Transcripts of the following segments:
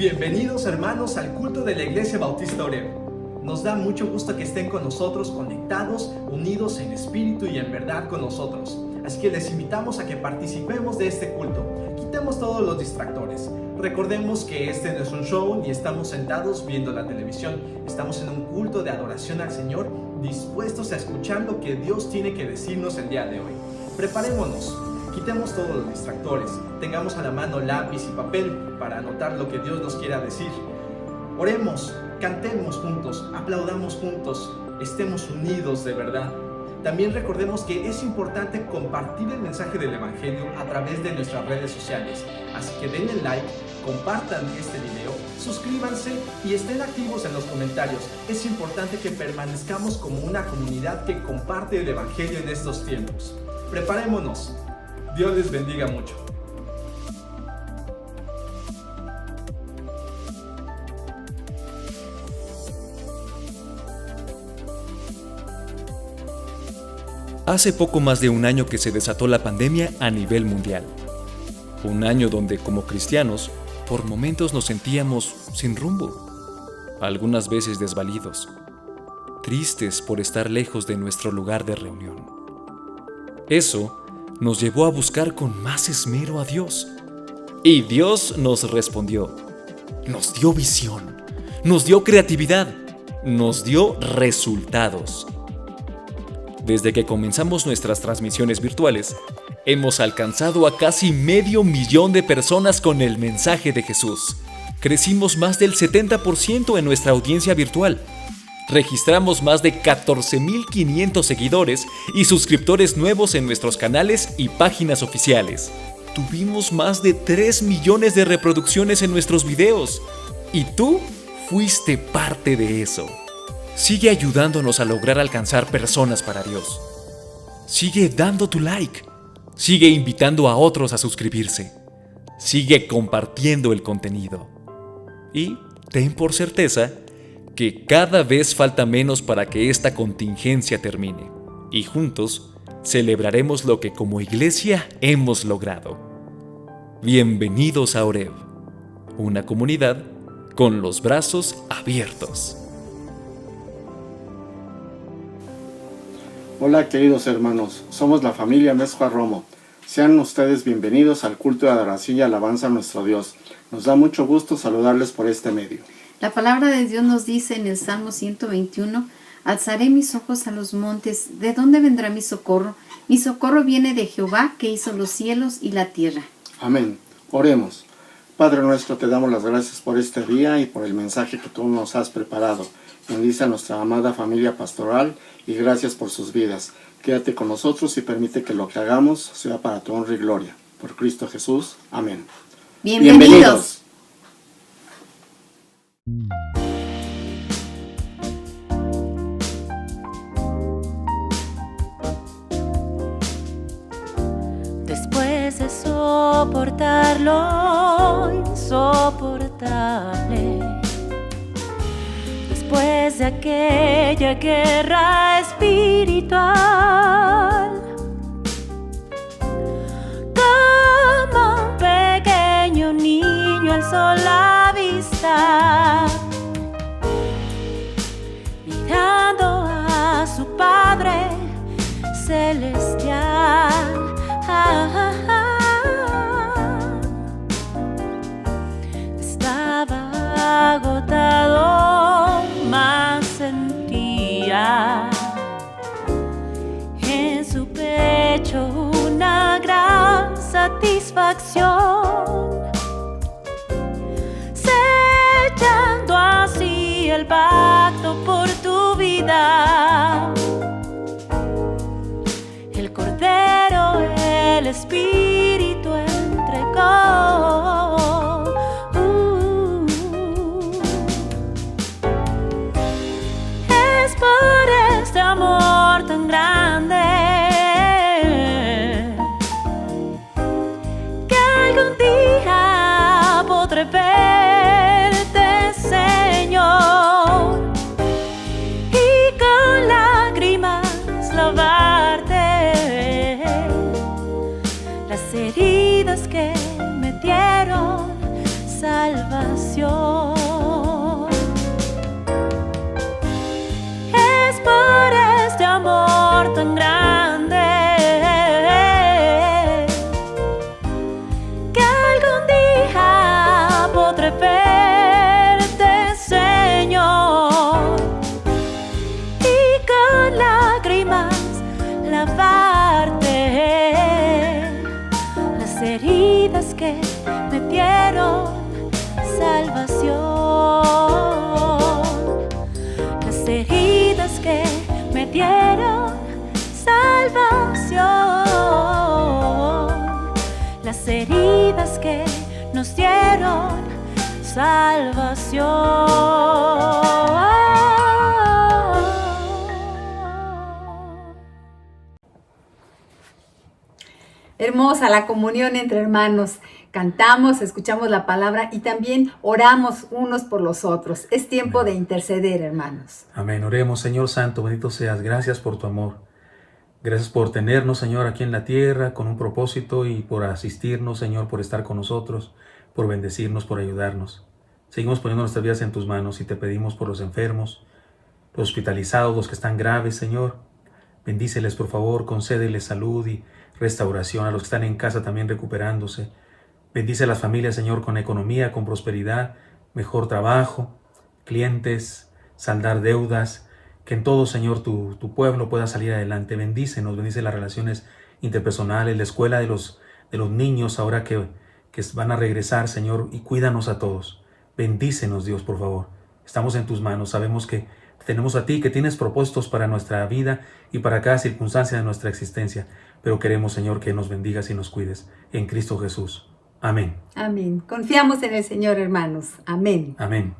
Bienvenidos hermanos al culto de la Iglesia Bautista Oreb. Nos da mucho gusto que estén con nosotros, conectados, unidos en espíritu y en verdad con nosotros. Así que les invitamos a que participemos de este culto. Quitemos todos los distractores. Recordemos que este no es un show ni estamos sentados viendo la televisión. Estamos en un culto de adoración al Señor, dispuestos a escuchar lo que Dios tiene que decirnos el día de hoy. Preparémonos. Quitemos todos los distractores, tengamos a la mano lápiz y papel para anotar lo que Dios nos quiera decir. Oremos, cantemos juntos, aplaudamos juntos, estemos unidos de verdad. También recordemos que es importante compartir el mensaje del Evangelio a través de nuestras redes sociales. Así que denle like, compartan este video, suscríbanse y estén activos en los comentarios. Es importante que permanezcamos como una comunidad que comparte el Evangelio en estos tiempos. Preparémonos. Dios les bendiga mucho. Hace poco más de un año que se desató la pandemia a nivel mundial. Un año donde, como cristianos, por momentos nos sentíamos sin rumbo, algunas veces desvalidos, tristes por estar lejos de nuestro lugar de reunión. Eso nos llevó a buscar con más esmero a Dios. Y Dios nos respondió. Nos dio visión, nos dio creatividad, nos dio resultados. Desde que comenzamos nuestras transmisiones virtuales, hemos alcanzado a casi 500,000 de personas con el mensaje de Jesús. Crecimos más del 70% en nuestra audiencia virtual. Registramos más de 14,500 seguidores y suscriptores nuevos en nuestros canales y páginas oficiales. Tuvimos más de 3 millones de reproducciones en nuestros videos. Y tú fuiste parte de eso. Sigue ayudándonos a lograr alcanzar personas para Dios. Sigue dando tu like. Sigue invitando a otros a suscribirse. Sigue compartiendo el contenido. Y ten por certeza que cada vez falta menos para que esta contingencia termine, y juntos celebraremos lo que como iglesia hemos logrado. Bienvenidos a Oreb, una comunidad con los brazos abiertos. Hola queridos hermanos, somos la familia Mezcua Romo. Sean ustedes bienvenidos al culto de adoración y alabanza a nuestro Dios. Nos da mucho gusto saludarles por este medio. La palabra de Dios nos dice en el Salmo 121, alzaré mis ojos a los montes, ¿de dónde vendrá mi socorro? Mi socorro viene de Jehová, que hizo los cielos y la tierra. Amén. Oremos. Padre nuestro, te damos las gracias por este día y por el mensaje que tú nos has preparado. Bendice a nuestra amada familia pastoral y gracias por sus vidas. Quédate con nosotros y permite que lo que hagamos sea para tu honra y gloria. Por Cristo Jesús. Amén. Bienvenidos. Después de soportar lo insoportable, después de aquella guerra espiritual, como un pequeño niño alzó la vista, mirando a su Padre celestial. Estaba agotado, mas sentía en su pecho una gran satisfacción, sellando así el pacto por tu vida. El Cordero, el Espíritu entregó. Es por este amor tan grande que algún día podré verte, Señor, y con lágrimas lavarte las heridas que me dieron salvación. amor tan grande que algún día podré verte, Señor, y con lágrimas lavarte las heridas que me dieron salvación, las heridas que me dieron salvación, las heridas que nos dieron salvación. Hermosa la comunión entre hermanos. Cantamos, escuchamos la palabra y también oramos unos por los otros. Es tiempo de interceder, hermanos. Amén. Oremos. Señor Santo, bendito seas. Gracias por tu amor. Gracias por tenernos, Señor, aquí en la tierra con un propósito y por asistirnos, Señor, por estar con nosotros, por bendecirnos, por ayudarnos. Seguimos poniendo nuestras vidas en tus manos y te pedimos por los enfermos, los hospitalizados, los que están graves, Señor. Bendíceles, por favor, concédeles salud y restauración a los que están en casa también recuperándose. Bendice a las familias, Señor, con economía, con prosperidad, mejor trabajo, clientes, saldar deudas, que en todo, Señor, tu pueblo pueda salir adelante. Bendícenos, bendice las relaciones interpersonales, la escuela de los niños ahora que van a regresar, Señor, y cuídanos a todos. Bendícenos, Dios, por favor. Estamos en tus manos, sabemos que tenemos a ti, que tienes propósitos para nuestra vida y para cada circunstancia de nuestra existencia, pero queremos, Señor, que nos bendigas y nos cuides. En Cristo Jesús. Amén. Amén. Confiamos en el Señor, hermanos. Amén. Amén.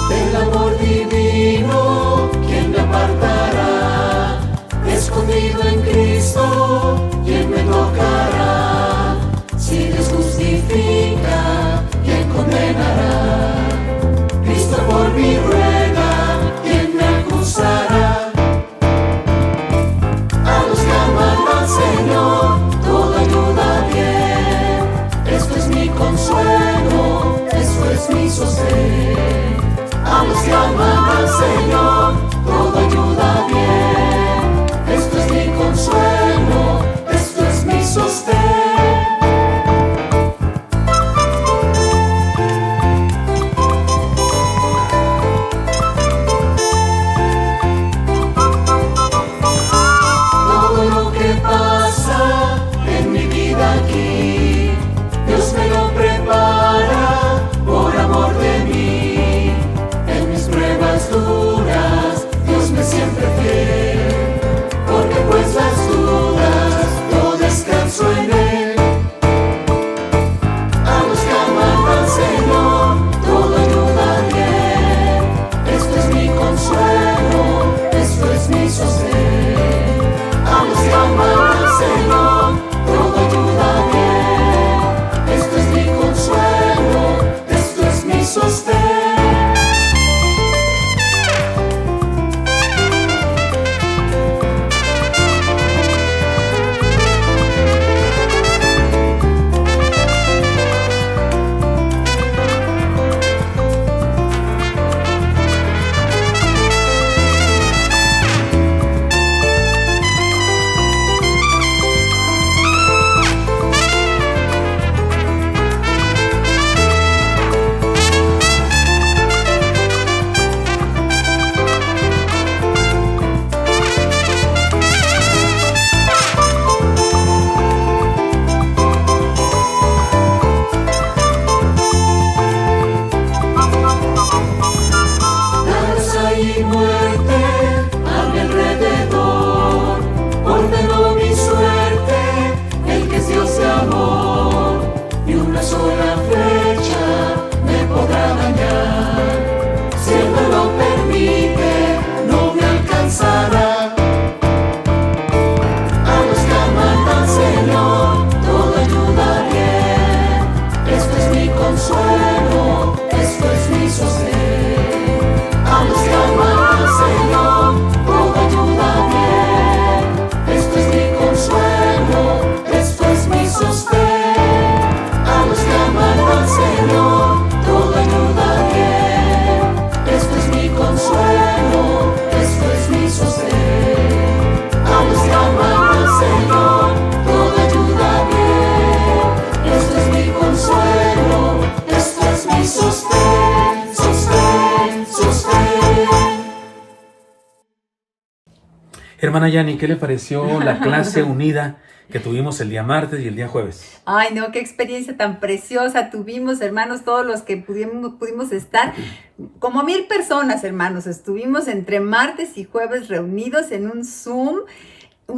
Del amor divino, ¿quién me apartará? Escondido en Cristo, ¿quién me tocará? Si Dios justifica, ¿quién condenará? Cristo por mí ruega, ¿quién me acusará? A los que aman al Señor, todo ayuda bien. Esto es mi consuelo, esto es mi sostén. A los que aman al Señor, todo ayuda bien. Esto es mi consuelo, esto es mi sostén. Todo lo que pasa en mi vida aquí, Dios me lo prepara por amor de mí. En mis pruebas duras, Dios me sigue Hermana Yani, ¿qué le pareció la clase unida que tuvimos el día martes y el día jueves? Ay, no, qué experiencia tan preciosa tuvimos, hermanos, todos los que pudimos estar. Como 1000 personas, hermanos, estuvimos entre martes y jueves reunidos en un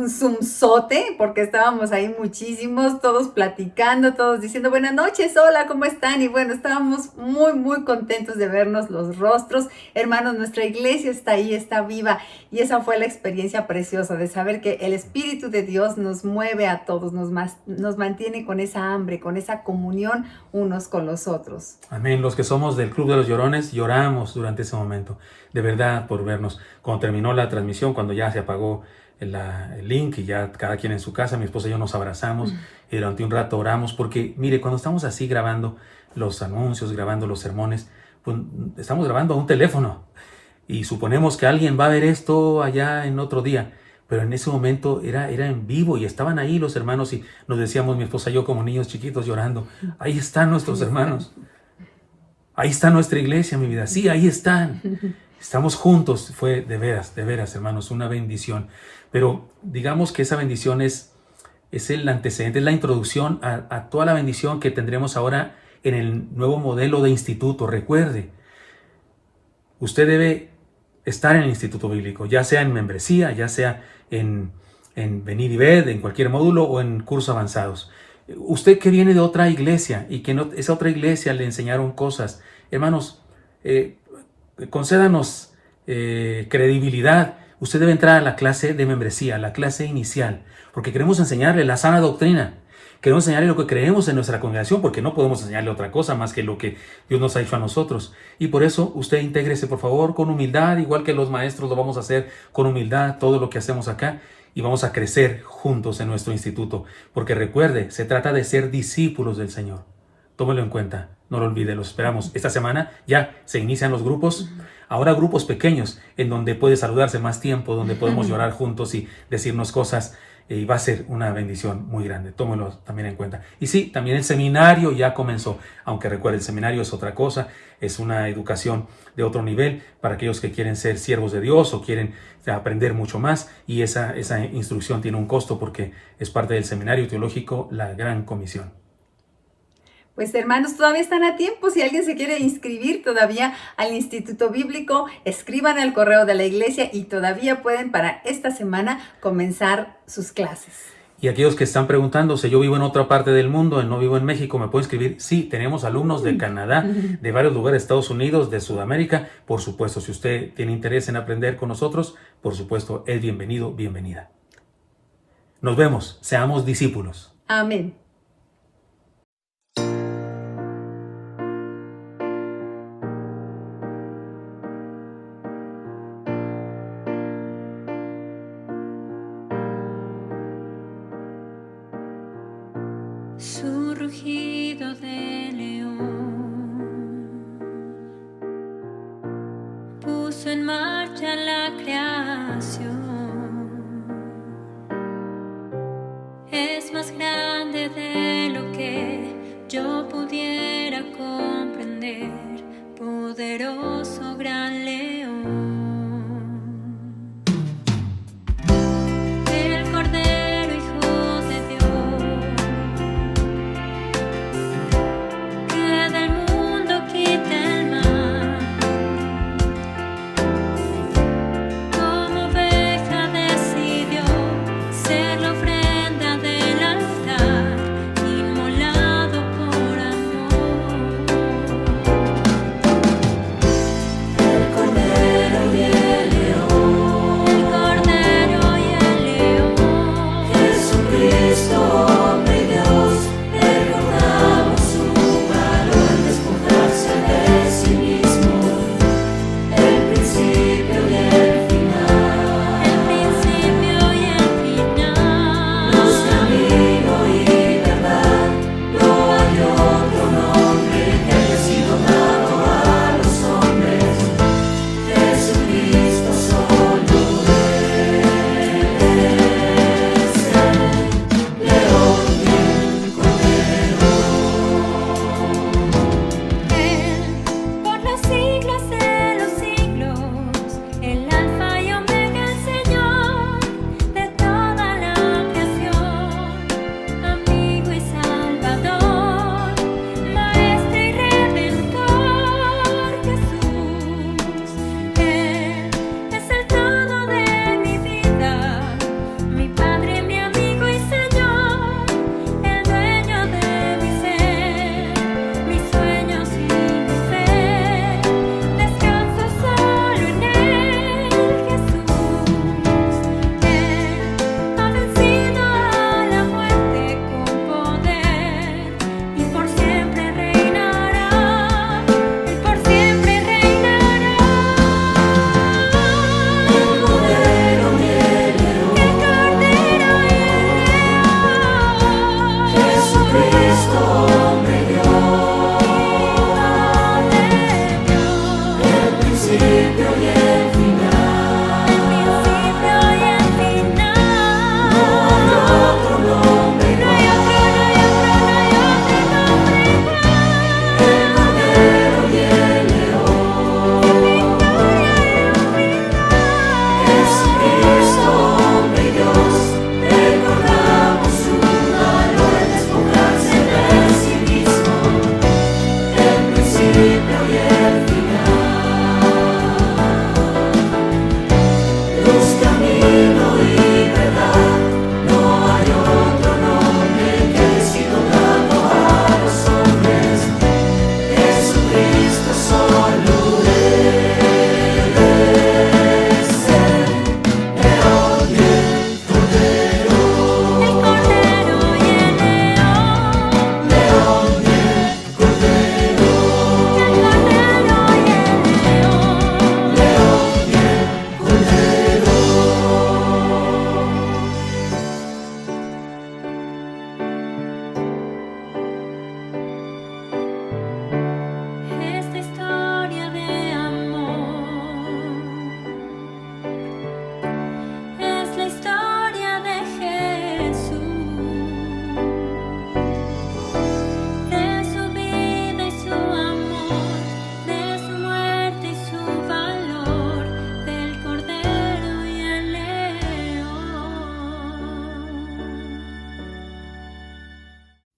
Zoomzote, porque estábamos ahí muchísimos, todos platicando, todos diciendo buenas noches, hola, ¿cómo están? Y bueno, estábamos muy, muy contentos de vernos los rostros. Hermanos, nuestra iglesia está ahí, está viva, y esa fue la experiencia preciosa de saber que el Espíritu de Dios nos mueve a todos, nos mantiene con esa hambre, con esa comunión unos con los otros. Amén. Los que somos del Club de los Llorones lloramos durante ese momento, de verdad, por vernos. Cuando terminó la transmisión, cuando ya se apagó el link y ya cada quien en su casa, mi esposa y yo nos abrazamos y durante un rato oramos, porque mire, cuando estamos así grabando los anuncios, grabando los sermones, pues estamos grabando a un teléfono y suponemos que alguien va a ver esto allá en otro día, pero en ese momento era en vivo y estaban ahí los hermanos y nos decíamos, mi esposa y yo, como niños chiquitos llorando, ahí están nuestros hermanos, ahí está nuestra iglesia, mi vida, sí, ahí están. Estamos juntos, fue de veras, hermanos, una bendición. Pero digamos que esa bendición es el antecedente, es la introducción a toda la bendición que tendremos ahora en el nuevo modelo de instituto. Recuerde, usted debe estar en el instituto bíblico, ya sea en membresía, ya sea en Venid y Ved, en cualquier módulo o en cursos avanzados. Usted que viene de otra iglesia y que no, esa otra iglesia le enseñaron cosas, hermanos, concédanos credibilidad. Usted debe entrar a la clase de membresía, la clase inicial, porque queremos enseñarle la sana doctrina. Queremos enseñarle lo que creemos en nuestra congregación, porque no podemos enseñarle otra cosa más que lo que Dios nos ha hecho a nosotros. Y por eso usted intégrese, por favor, con humildad, igual que los maestros lo vamos a hacer con humildad, todo lo que hacemos acá, y vamos a crecer juntos en nuestro instituto. Porque recuerde, se trata de ser discípulos del Señor. Tómelo en cuenta, no lo olvide, los esperamos. Esta semana ya se inician los grupos, ahora grupos pequeños, en donde puede saludarse más tiempo, donde podemos llorar juntos y decirnos cosas, y va a ser una bendición muy grande. Tómelo también en cuenta. Y sí, también el seminario ya comenzó, aunque recuerde, el seminario es otra cosa, es una educación de otro nivel para aquellos que quieren ser siervos de Dios o quieren aprender mucho más, y esa instrucción tiene un costo porque es parte del seminario teológico, la Gran Comisión. Pues hermanos, todavía están a tiempo. Si alguien se quiere inscribir todavía al Instituto Bíblico, escriban al correo de la iglesia y todavía pueden para esta semana comenzar sus clases. Y aquellos que están preguntándose, yo vivo en otra parte del mundo, no vivo en México, ¿me puedo inscribir? Sí, tenemos alumnos de Canadá, de varios lugares de Estados Unidos, de Sudamérica. Por supuesto, si usted tiene interés en aprender con nosotros, por supuesto, es bienvenido, bienvenida. Nos vemos, seamos discípulos. Amén. Su rugido de león puso en marcha la creación. Es más grande de lo que yo pudiera comprender, poderoso gran león. El Cordero, Hijo de Dios, que del mundo quita el mal, como oveja decidió ser la ofrenda del altar, inmolado por amor.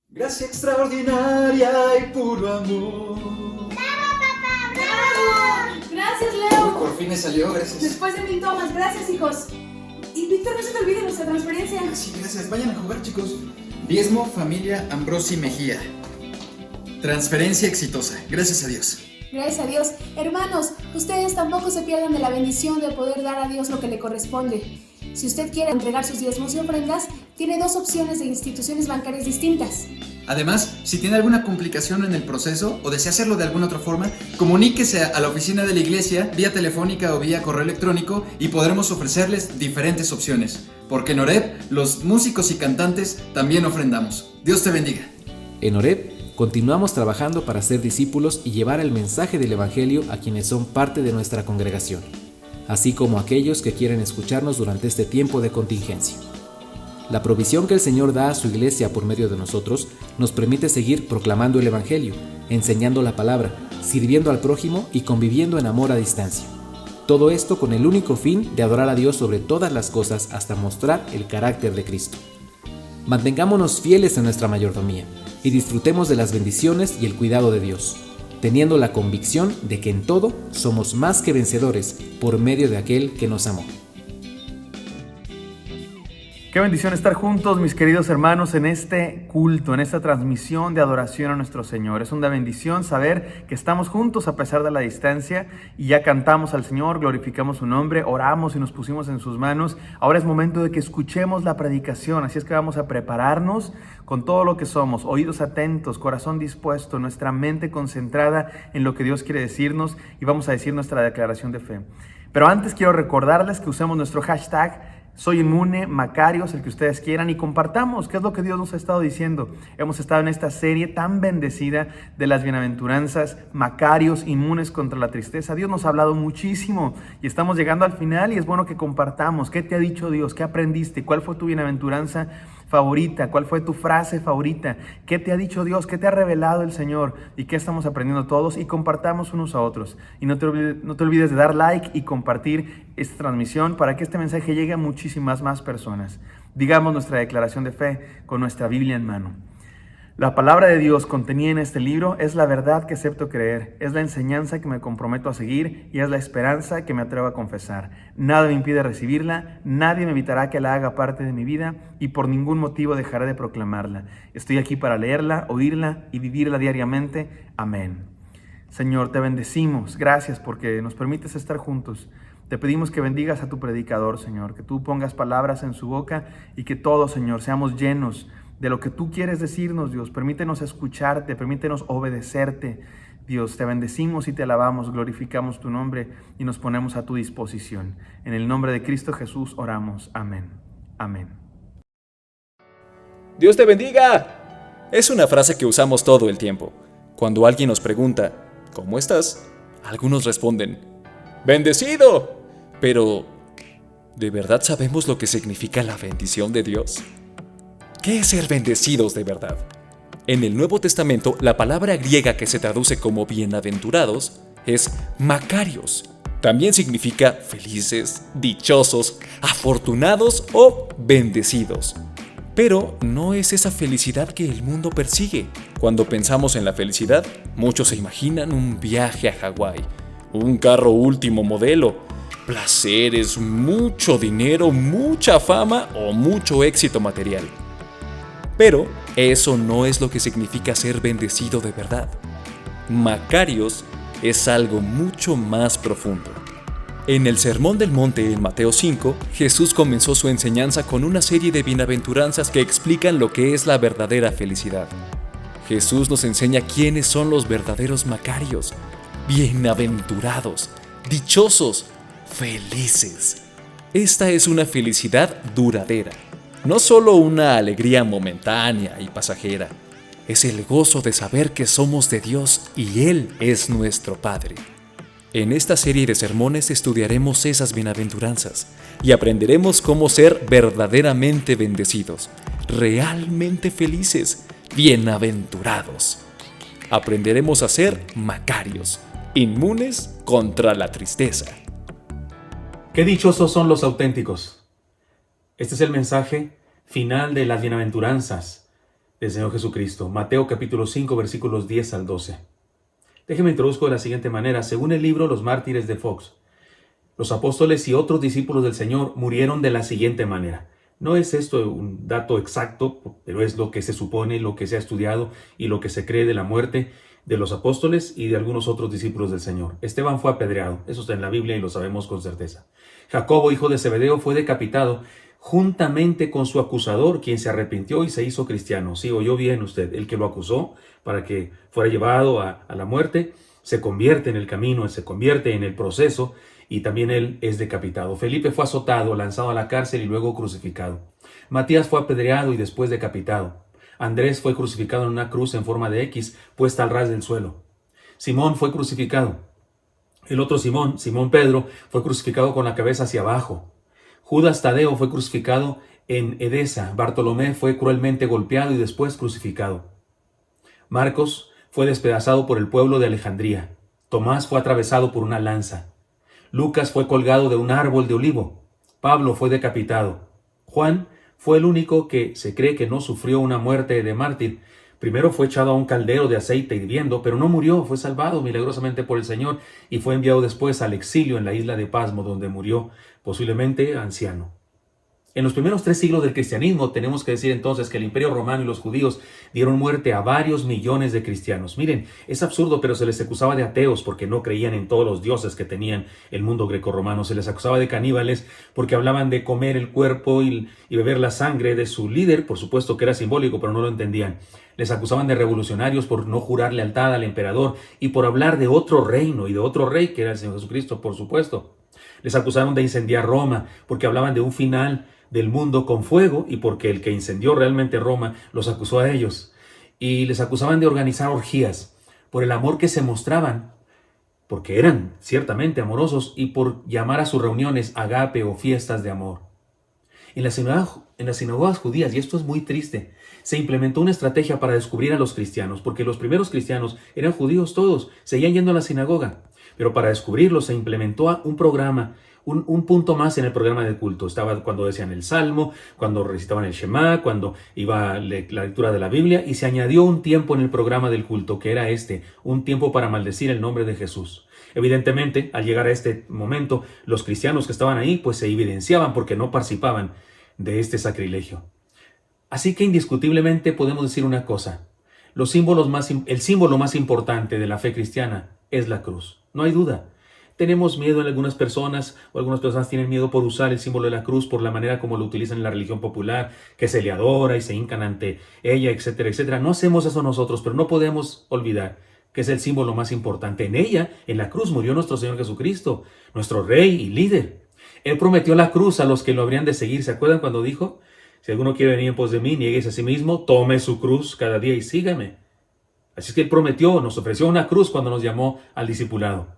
Gracia extraordinaria y puro amor. Gracias, Leo. Por fin me salió, gracias. Después de 1000 tomas, gracias, hijos. Y Víctor, no se te olvide nuestra transferencia. Sí, gracias. Vayan a jugar, chicos. Diezmo, familia Ambrosi Mejía. Transferencia exitosa. Gracias a Dios. Gracias a Dios. Hermanos, ustedes tampoco se pierdan de la bendición de poder dar a Dios lo que le corresponde. Si usted quiere entregar sus diezmos y ofrendas, tiene 2 opciones de instituciones bancarias distintas. Además, si tiene alguna complicación en el proceso o desea hacerlo de alguna otra forma, comuníquese a la oficina de la iglesia vía telefónica o vía correo electrónico y podremos ofrecerles diferentes opciones. Porque en Oreb, los músicos y cantantes también ofrendamos. Dios te bendiga. En Oreb, continuamos trabajando para ser discípulos y llevar el mensaje del Evangelio a quienes son parte de nuestra congregación, así como a aquellos que quieren escucharnos durante este tiempo de contingencia. La provisión que el Señor da a su iglesia por medio de nosotros nos permite seguir proclamando el Evangelio, enseñando la palabra, sirviendo al prójimo y conviviendo en amor a distancia. Todo esto con el único fin de adorar a Dios sobre todas las cosas hasta mostrar el carácter de Cristo. Mantengámonos fieles en nuestra mayordomía y disfrutemos de las bendiciones y el cuidado de Dios, teniendo la convicción de que en todo somos más que vencedores por medio de aquel que nos amó. Qué bendición estar juntos, mis queridos hermanos, en este culto, en esta transmisión de adoración a nuestro Señor. Es una bendición saber que estamos juntos a pesar de la distancia y ya cantamos al Señor, glorificamos su nombre, oramos y nos pusimos en sus manos. Ahora es momento de que escuchemos la predicación, así es que vamos a prepararnos con todo lo que somos, oídos atentos, corazón dispuesto, nuestra mente concentrada en lo que Dios quiere decirnos y vamos a decir nuestra declaración de fe. Pero antes quiero recordarles que usemos nuestro hashtag Soy Inmune, Macarios, el que ustedes quieran, y compartamos qué es lo que Dios nos ha estado diciendo. Hemos estado en esta serie tan bendecida de las bienaventuranzas, Macarios, inmunes contra la tristeza. Dios nos ha hablado muchísimo y estamos llegando al final y es bueno que compartamos. ¿Qué te ha dicho Dios? ¿Qué aprendiste? ¿Cuál fue tu bienaventuranza favorita? ¿Cuál fue tu frase favorita? ¿Qué te ha dicho Dios? ¿Qué te ha revelado el Señor? ¿Y qué estamos aprendiendo todos? Y compartamos unos a otros. Y no te olvides de dar like y compartir esta transmisión para que este mensaje llegue a muchísimas más personas. Digamos nuestra declaración de fe con nuestra Biblia en mano. La palabra de Dios contenida en este libro es la verdad que acepto creer, es la enseñanza que me comprometo a seguir y es la esperanza que me atrevo a confesar. Nada me impide recibirla, nadie me evitará que la haga parte de mi vida y por ningún motivo dejaré de proclamarla. Estoy aquí para leerla, oírla y vivirla diariamente. Amén. Señor, te bendecimos. Gracias porque nos permites estar juntos. Te pedimos que bendigas a tu predicador, Señor, que tú pongas palabras en su boca y que todos, Señor, seamos llenos de lo que tú quieres decirnos, Dios. Permítenos escucharte, permítenos obedecerte. Dios, te bendecimos y te alabamos, glorificamos tu nombre y nos ponemos a tu disposición. En el nombre de Cristo Jesús oramos. Amén. Amén. ¡Dios te bendiga! Es una frase que usamos todo el tiempo. Cuando alguien nos pregunta, ¿cómo estás?, algunos responden, ¡Bendecido! Pero, ¿de verdad sabemos lo que significa la bendición de Dios? ¿Qué es ser bendecidos de verdad? En el Nuevo Testamento, la palabra griega que se traduce como bienaventurados es makarios. También significa felices, dichosos, afortunados o bendecidos. Pero no es esa felicidad que el mundo persigue. Cuando pensamos en la felicidad, muchos se imaginan un viaje a Hawái, un carro último modelo, placeres, mucho dinero, mucha fama o mucho éxito material. Pero eso no es lo que significa ser bendecido de verdad. Makarios es algo mucho más profundo. En el Sermón del Monte en Mateo 5, Jesús comenzó su enseñanza con una serie de bienaventuranzas que explican lo que es la verdadera felicidad. Jesús nos enseña quiénes son los verdaderos makarios, bienaventurados, dichosos, felices. Esta es una felicidad duradera, no solo una alegría momentánea y pasajera. Es el gozo de saber que somos de Dios y Él es nuestro Padre. En esta serie de sermones estudiaremos esas bienaventuranzas y aprenderemos cómo ser verdaderamente bendecidos, realmente felices, bienaventurados. Aprenderemos a ser makarios, inmunes contra la tristeza. ¡Qué dichosos son los auténticos! Este es el mensaje final de las bienaventuranzas del Señor Jesucristo. Mateo capítulo 5, versículos 10 al 12. Déjeme introduzco de la siguiente manera. Según el libro Los Mártires de Fox, los apóstoles y otros discípulos del Señor murieron de la siguiente manera. No es esto un dato exacto, pero es lo que se supone, lo que se ha estudiado y lo que se cree de la muerte de los apóstoles y de algunos otros discípulos del Señor. Esteban fue apedreado, eso está en la Biblia y lo sabemos con certeza. Jacobo, hijo de Zebedeo, fue decapitado juntamente con su acusador, quien se arrepintió y se hizo cristiano. Sí, oyó bien usted, el que lo acusó para que fuera llevado a la muerte, se convierte en el camino, se convierte en el proceso y también él es decapitado. Felipe fue azotado, lanzado a la cárcel y luego crucificado. Matías fue apedreado y después decapitado. Andrés fue crucificado en una cruz en forma de X puesta al ras del suelo. Simón fue crucificado. El otro Simón, Simón Pedro, fue crucificado con la cabeza hacia abajo. Judas Tadeo fue crucificado en Edesa. Bartolomé fue cruelmente golpeado y después crucificado. Marcos fue despedazado por el pueblo de Alejandría. Tomás fue atravesado por una lanza. Lucas fue colgado de un árbol de olivo. Pablo fue decapitado. Juan fue el único que se cree que no sufrió una muerte de mártir. Primero fue echado a un caldero de aceite hirviendo, pero no murió, fue salvado milagrosamente por el Señor y fue enviado después al exilio en la isla de Pasmo, donde murió, posiblemente anciano. En los primeros 3 siglos del cristianismo tenemos que decir entonces que el Imperio Romano y los judíos dieron muerte a varios millones de cristianos. Miren, es absurdo, pero se les acusaba de ateos porque no creían en todos los dioses que tenían el mundo grecorromano. Se les acusaba de caníbales porque hablaban de comer el cuerpo y beber la sangre de su líder, por supuesto que era simbólico, pero no lo entendían. Les acusaban de revolucionarios por no jurar lealtad al emperador y por hablar de otro reino y de otro rey que era el Señor Jesucristo, por supuesto. Les acusaron de incendiar Roma porque hablaban de un final del mundo con fuego y porque el que incendió realmente Roma los acusó a ellos. Y les acusaban de organizar orgías por el amor que se mostraban, porque eran ciertamente amorosos, y por llamar a sus reuniones agape o fiestas de amor. En las sinagogas judías, y esto es muy triste, se implementó una estrategia para descubrir a los cristianos, porque los primeros cristianos eran judíos todos, seguían yendo a la sinagoga, pero para descubrirlos se implementó un programa, un punto más en el programa de culto. Estaba cuando decían el Salmo, cuando recitaban el Shema, cuando iba la lectura de la Biblia, y se añadió un tiempo en el programa del culto, que era un tiempo para maldecir el nombre de Jesús. Evidentemente, al llegar a este momento, los cristianos que estaban ahí, pues se evidenciaban porque no participaban de este sacrilegio. Así que indiscutiblemente podemos decir una cosa: el símbolo más importante de la fe cristiana es la cruz. No hay duda. Tenemos miedo en algunas personas, o algunas personas tienen miedo por usar el símbolo de la cruz por la manera como lo utilizan en la religión popular, que se le adora y se hincan ante ella, etcétera, etcétera. No hacemos eso nosotros, pero no podemos olvidar que es el símbolo más importante. En ella, en la cruz, murió nuestro Señor Jesucristo, nuestro Rey y líder. Él prometió la cruz a los que lo habrían de seguir. ¿Se acuerdan cuando dijo: si alguno quiere venir en pos de mí, nieguese a sí mismo, tome su cruz cada día y sígame? Así es que Él prometió, nos ofreció una cruz cuando nos llamó al discipulado.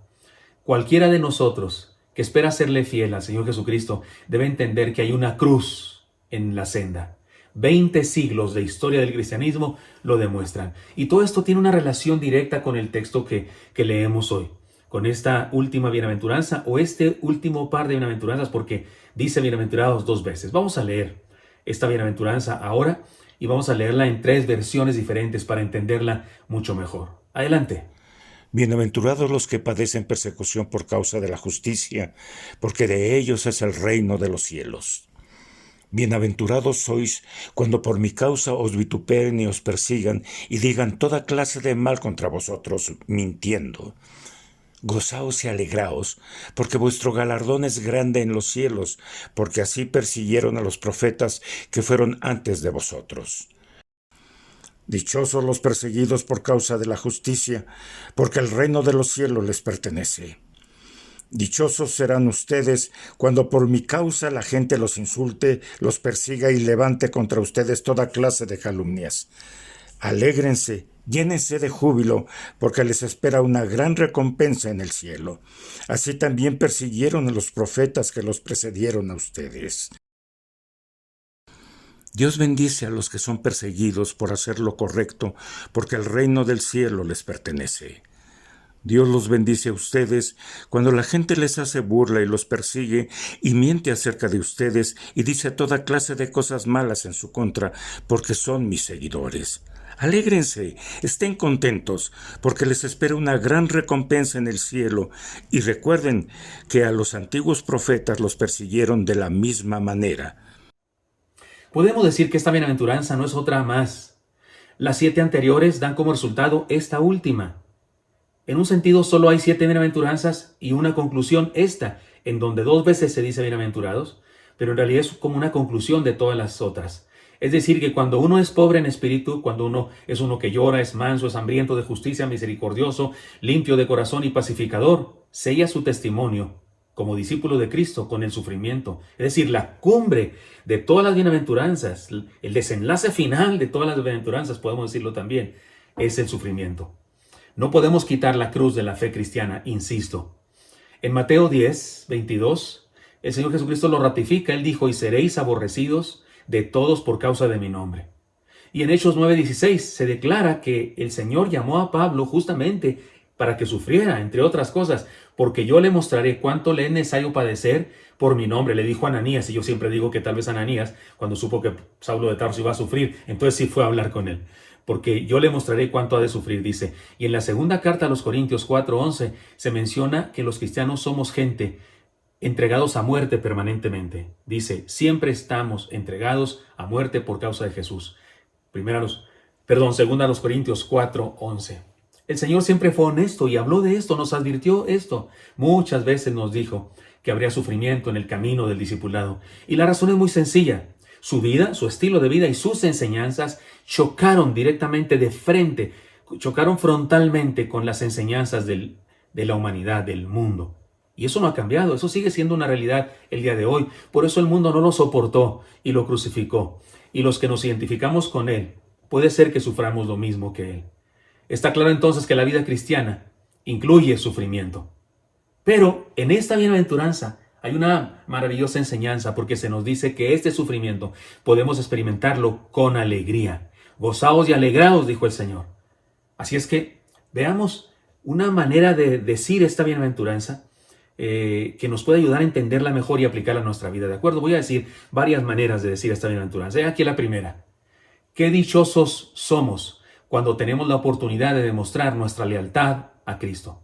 Cualquiera de nosotros que espera serle fiel al Señor Jesucristo debe entender que hay una cruz en la senda. 20 siglos de historia del cristianismo lo demuestran. Y todo esto tiene una relación directa con el texto que leemos hoy, con esta última bienaventuranza o este último par de bienaventuranzas, porque dice bienaventurados 2 veces. Vamos a leer esta bienaventuranza ahora y vamos a leerla en 3 versiones diferentes para entenderla mucho mejor. Adelante. Bienaventurados los que padecen persecución por causa de la justicia, porque de ellos es el reino de los cielos. Bienaventurados sois cuando por mi causa os vituperen y os persigan y digan toda clase de mal contra vosotros, mintiendo. Gozaos y alegraos, porque vuestro galardón es grande en los cielos, porque así persiguieron a los profetas que fueron antes de vosotros. Dichosos los perseguidos por causa de la justicia, porque el reino de los cielos les pertenece. Dichosos serán ustedes cuando por mi causa la gente los insulte, los persiga y levante contra ustedes toda clase de calumnias. Alégrense, llénense de júbilo, porque les espera una gran recompensa en el cielo. Así también persiguieron a los profetas que los precedieron a ustedes. Dios bendice a los que son perseguidos por hacer lo correcto, porque el reino del cielo les pertenece. Dios los bendice a ustedes cuando la gente les hace burla y los persigue y miente acerca de ustedes y dice toda clase de cosas malas en su contra, porque son mis seguidores. Alégrense, estén contentos, porque les espera una gran recompensa en el cielo, y recuerden que a los antiguos profetas los persiguieron de la misma manera. Podemos decir que esta bienaventuranza no es otra más. Las 7 anteriores dan como resultado esta última. En un sentido, solo hay 7 bienaventuranzas y una conclusión, esta, en donde 2 veces se dice bienaventurados, pero en realidad es como una conclusión de todas las otras. Es decir, que cuando uno es pobre en espíritu, cuando uno es uno que llora, es manso, es hambriento de justicia, misericordioso, limpio de corazón y pacificador, sella su testimonio como discípulo de Cristo con el sufrimiento. Es decir, la cumbre de todas las bienaventuranzas, el desenlace final de todas las bienaventuranzas, podemos decirlo también, es el sufrimiento. No podemos quitar la cruz de la fe cristiana, insisto. En Mateo 10, 22, el Señor Jesucristo lo ratifica. Él dijo, y seréis aborrecidos de todos por causa de mi nombre. Y en Hechos 9:16 se declara que el Señor llamó a Pablo justamente para que sufriera, entre otras cosas, porque yo le mostraré cuánto le es necesario padecer por mi nombre, le dijo a Ananías. Y yo siempre digo que tal vez Ananías, cuando supo que Saulo de Tarso iba a sufrir, entonces sí fue a hablar con él. Porque yo le mostraré cuánto ha de sufrir, dice. Y en la segunda carta a los Corintios 4:11 se menciona que los cristianos somos gente entregados a muerte permanentemente. Dice, siempre estamos entregados a muerte por causa de Jesús. Segunda a los Corintios 4:11. El Señor siempre fue honesto y habló de esto, nos advirtió esto. Muchas veces nos dijo que habría sufrimiento en el camino del discipulado. Y la razón es muy sencilla. Su vida, su estilo de vida y sus enseñanzas chocaron directamente de frente, chocaron frontalmente con las enseñanzas de la humanidad, del mundo. Y eso no ha cambiado, eso sigue siendo una realidad el día de hoy. Por eso el mundo no lo soportó y lo crucificó. Y los que nos identificamos con él, puede ser que suframos lo mismo que él. Está claro entonces que la vida cristiana incluye sufrimiento. Pero en esta bienaventuranza hay una maravillosa enseñanza, porque se nos dice que este sufrimiento podemos experimentarlo con alegría. Gozaos y alegraos, dijo el Señor. Así es que veamos una manera de decir esta bienaventuranza que nos puede ayudar a entenderla mejor y aplicarla a nuestra vida. ¿De acuerdo? Voy a decir varias maneras de decir esta bienaventuranza. Aquí la primera. Qué dichosos somos cuando tenemos la oportunidad de demostrar nuestra lealtad a Cristo.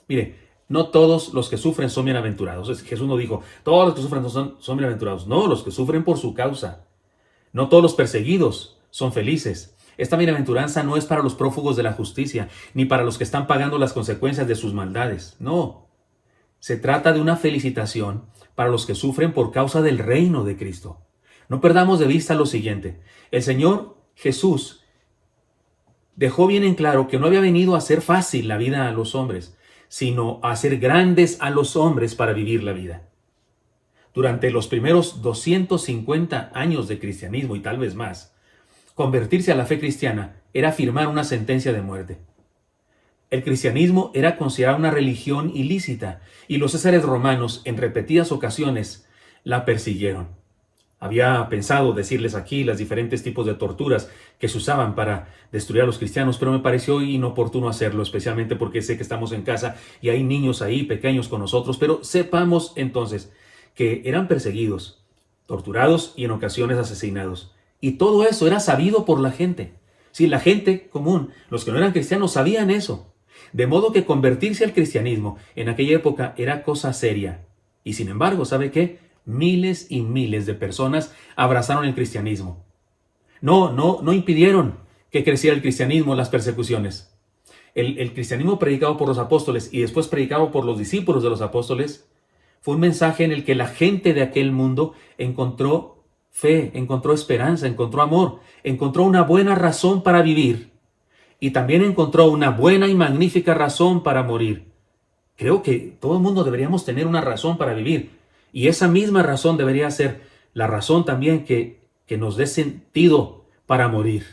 Mire, no todos los que sufren son bienaventurados. Jesús no dijo, todos los que sufren son bienaventurados. No, los que sufren por su causa. No todos los perseguidos son felices. Esta bienaventuranza no es para los prófugos de la justicia, ni para los que están pagando las consecuencias de sus maldades. No. Se trata de una felicitación para los que sufren por causa del reino de Cristo. No perdamos de vista lo siguiente. El Señor Jesús dejó bien en claro que no había venido a hacer fácil la vida a los hombres, sino a hacer grandes a los hombres para vivir la vida. Durante los primeros 250 años de cristianismo y tal vez más, convertirse a la fe cristiana era firmar una sentencia de muerte. El cristianismo era considerado una religión ilícita y los césares romanos en repetidas ocasiones la persiguieron. Había pensado decirles aquí los diferentes tipos de torturas que se usaban para destruir a los cristianos, pero me pareció inoportuno hacerlo, especialmente porque sé que estamos en casa y hay niños ahí pequeños con nosotros, pero sepamos entonces que eran perseguidos, torturados y en ocasiones asesinados. Y todo eso era sabido por la gente. Sí, la gente común, los que no eran cristianos, sabían eso. De modo que convertirse al cristianismo en aquella época era cosa seria. Y sin embargo, ¿sabe qué? Miles y miles de personas abrazaron el cristianismo. No impidieron que creciera el cristianismo, las persecuciones. El cristianismo predicado por los apóstoles y después predicado por los discípulos de los apóstoles fue un mensaje en el que la gente de aquel mundo encontró fe, encontró esperanza, encontró amor, encontró una buena razón para vivir y también encontró una buena y magnífica razón para morir. Creo que todo el mundo deberíamos tener una razón para vivir. Y esa misma razón debería ser la razón también que nos dé sentido para morir.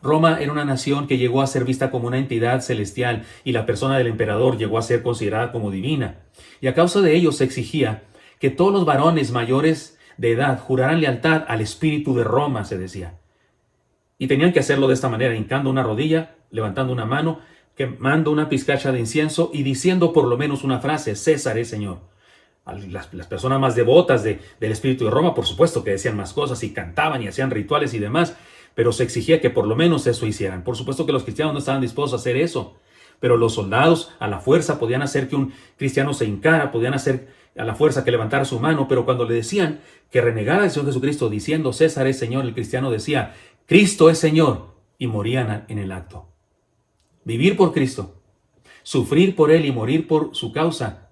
Roma era una nación que llegó a ser vista como una entidad celestial y la persona del emperador llegó a ser considerada como divina. Y a causa de ello se exigía que todos los varones mayores de edad juraran lealtad al espíritu de Roma, se decía. Y tenían que hacerlo de esta manera, hincando una rodilla, levantando una mano, quemando una pizcacha de incienso y diciendo por lo menos una frase: César es Señor. Las personas más devotas del espíritu de Roma, por supuesto que decían más cosas y cantaban y hacían rituales y demás, pero se exigía que por lo menos eso hicieran. Por supuesto que los cristianos no estaban dispuestos a hacer eso, pero los soldados a la fuerza podían hacer que un cristiano se hincara, podían hacer a la fuerza que levantara su mano, pero cuando le decían que renegara al Señor Jesucristo diciendo César es Señor, el cristiano decía Cristo es Señor y morían en el acto. Vivir por Cristo, sufrir por Él y morir por su causa.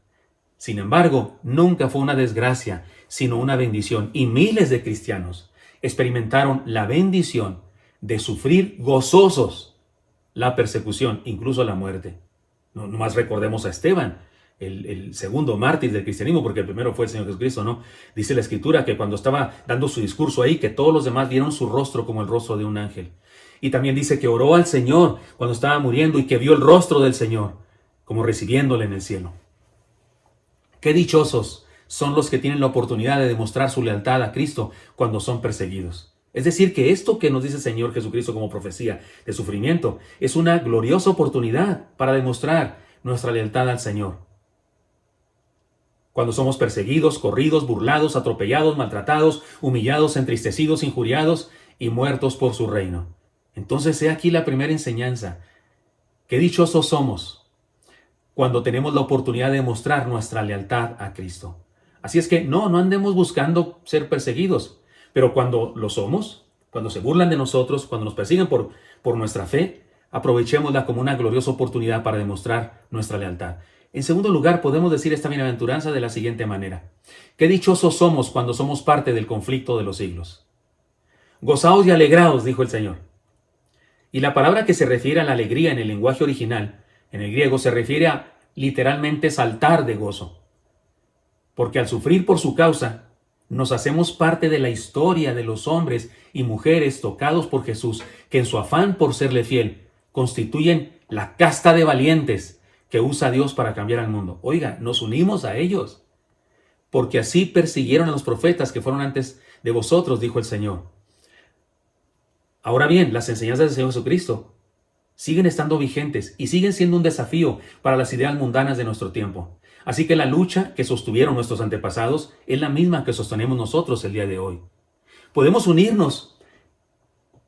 Sin embargo, nunca fue una desgracia, sino una bendición. Y miles de cristianos experimentaron la bendición de sufrir gozosos la persecución, incluso la muerte. No más recordemos a Esteban, el segundo mártir del cristianismo, porque el primero fue el Señor Jesucristo, ¿no? Dice la Escritura que cuando estaba dando su discurso ahí, que todos los demás vieron su rostro como el rostro de un ángel. Y también dice que oró al Señor cuando estaba muriendo y que vio el rostro del Señor, como recibiéndole en el cielo. Qué dichosos son los que tienen la oportunidad de demostrar su lealtad a Cristo cuando son perseguidos. Es decir, que esto que nos dice el Señor Jesucristo como profecía de sufrimiento es una gloriosa oportunidad para demostrar nuestra lealtad al Señor. Cuando somos perseguidos, corridos, burlados, atropellados, maltratados, humillados, entristecidos, injuriados y muertos por su reino. Entonces, he aquí la primera enseñanza. Qué dichosos somos cuando tenemos la oportunidad de mostrar nuestra lealtad a Cristo. Así es que no andemos buscando ser perseguidos, pero cuando lo somos, cuando se burlan de nosotros, cuando nos persiguen por nuestra fe, aprovechémosla como una gloriosa oportunidad para demostrar nuestra lealtad. En segundo lugar, podemos decir esta bienaventuranza de la siguiente manera. Qué dichosos somos cuando somos parte del conflicto de los siglos. Gozaos y alegraos, dijo el Señor. Y la palabra que se refiere a la alegría en el lenguaje original, en el griego, se refiere a literalmente saltar de gozo. Porque al sufrir por su causa, nos hacemos parte de la historia de los hombres y mujeres tocados por Jesús, que en su afán por serle fiel, constituyen la casta de valientes que usa Dios para cambiar al mundo. Oiga, nos unimos a ellos, porque así persiguieron a los profetas que fueron antes de vosotros, dijo el Señor. Ahora bien, las enseñanzas del Señor Jesucristo siguen estando vigentes y siguen siendo un desafío para las ideas mundanas de nuestro tiempo. Así que la lucha que sostuvieron nuestros antepasados es la misma que sostenemos nosotros el día de hoy. Podemos unirnos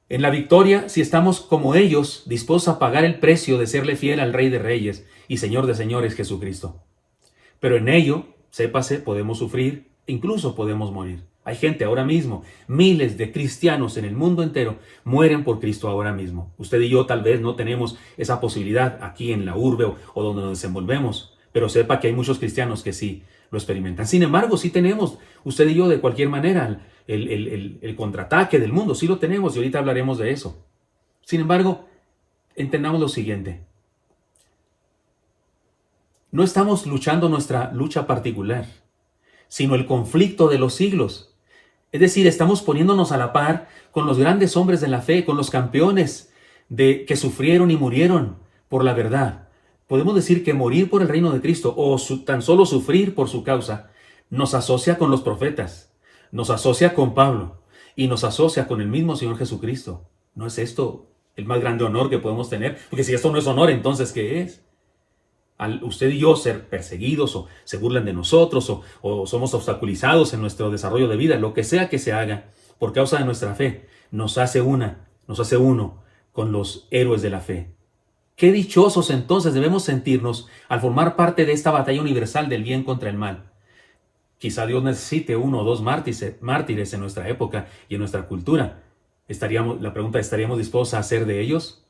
en la victoria si estamos como ellos, dispuestos a pagar el precio de serle fiel al Rey de Reyes y Señor de Señores, Jesucristo. Pero en ello, sépase, podemos sufrir, incluso podemos morir. Hay gente ahora mismo, miles de cristianos en el mundo entero mueren por Cristo ahora mismo. Usted y yo tal vez no tenemos esa posibilidad aquí en la urbe o donde nos desenvolvemos, pero sepa que hay muchos cristianos que sí lo experimentan. Sin embargo, sí tenemos, usted y yo de cualquier manera, el contraataque del mundo, sí lo tenemos y ahorita hablaremos de eso. Sin embargo, entendamos lo siguiente. No estamos luchando nuestra lucha particular, sino el conflicto de los siglos. Es decir, estamos poniéndonos a la par con los grandes hombres de la fe, con los campeones que sufrieron y murieron por la verdad. podemos decir que morir por el reino de Cristo o tan solo sufrir por su causa nos asocia con los profetas, nos asocia con Pablo y nos asocia con el mismo Señor Jesucristo. ¿No es esto el más grande honor que podemos tener? Porque si esto no es honor, entonces ¿qué es? Al usted y yo ser perseguidos o se burlan de nosotros o somos obstaculizados en nuestro desarrollo de vida, lo que sea que se haga por causa de nuestra fe, nos hace uno con los héroes de la fe. Qué dichosos entonces debemos sentirnos al formar parte de esta batalla universal del bien contra el mal. Quizá Dios necesite 1 o 2 mártires en nuestra época y en nuestra cultura. La pregunta, ¿estaríamos dispuestos a hacer de ellos?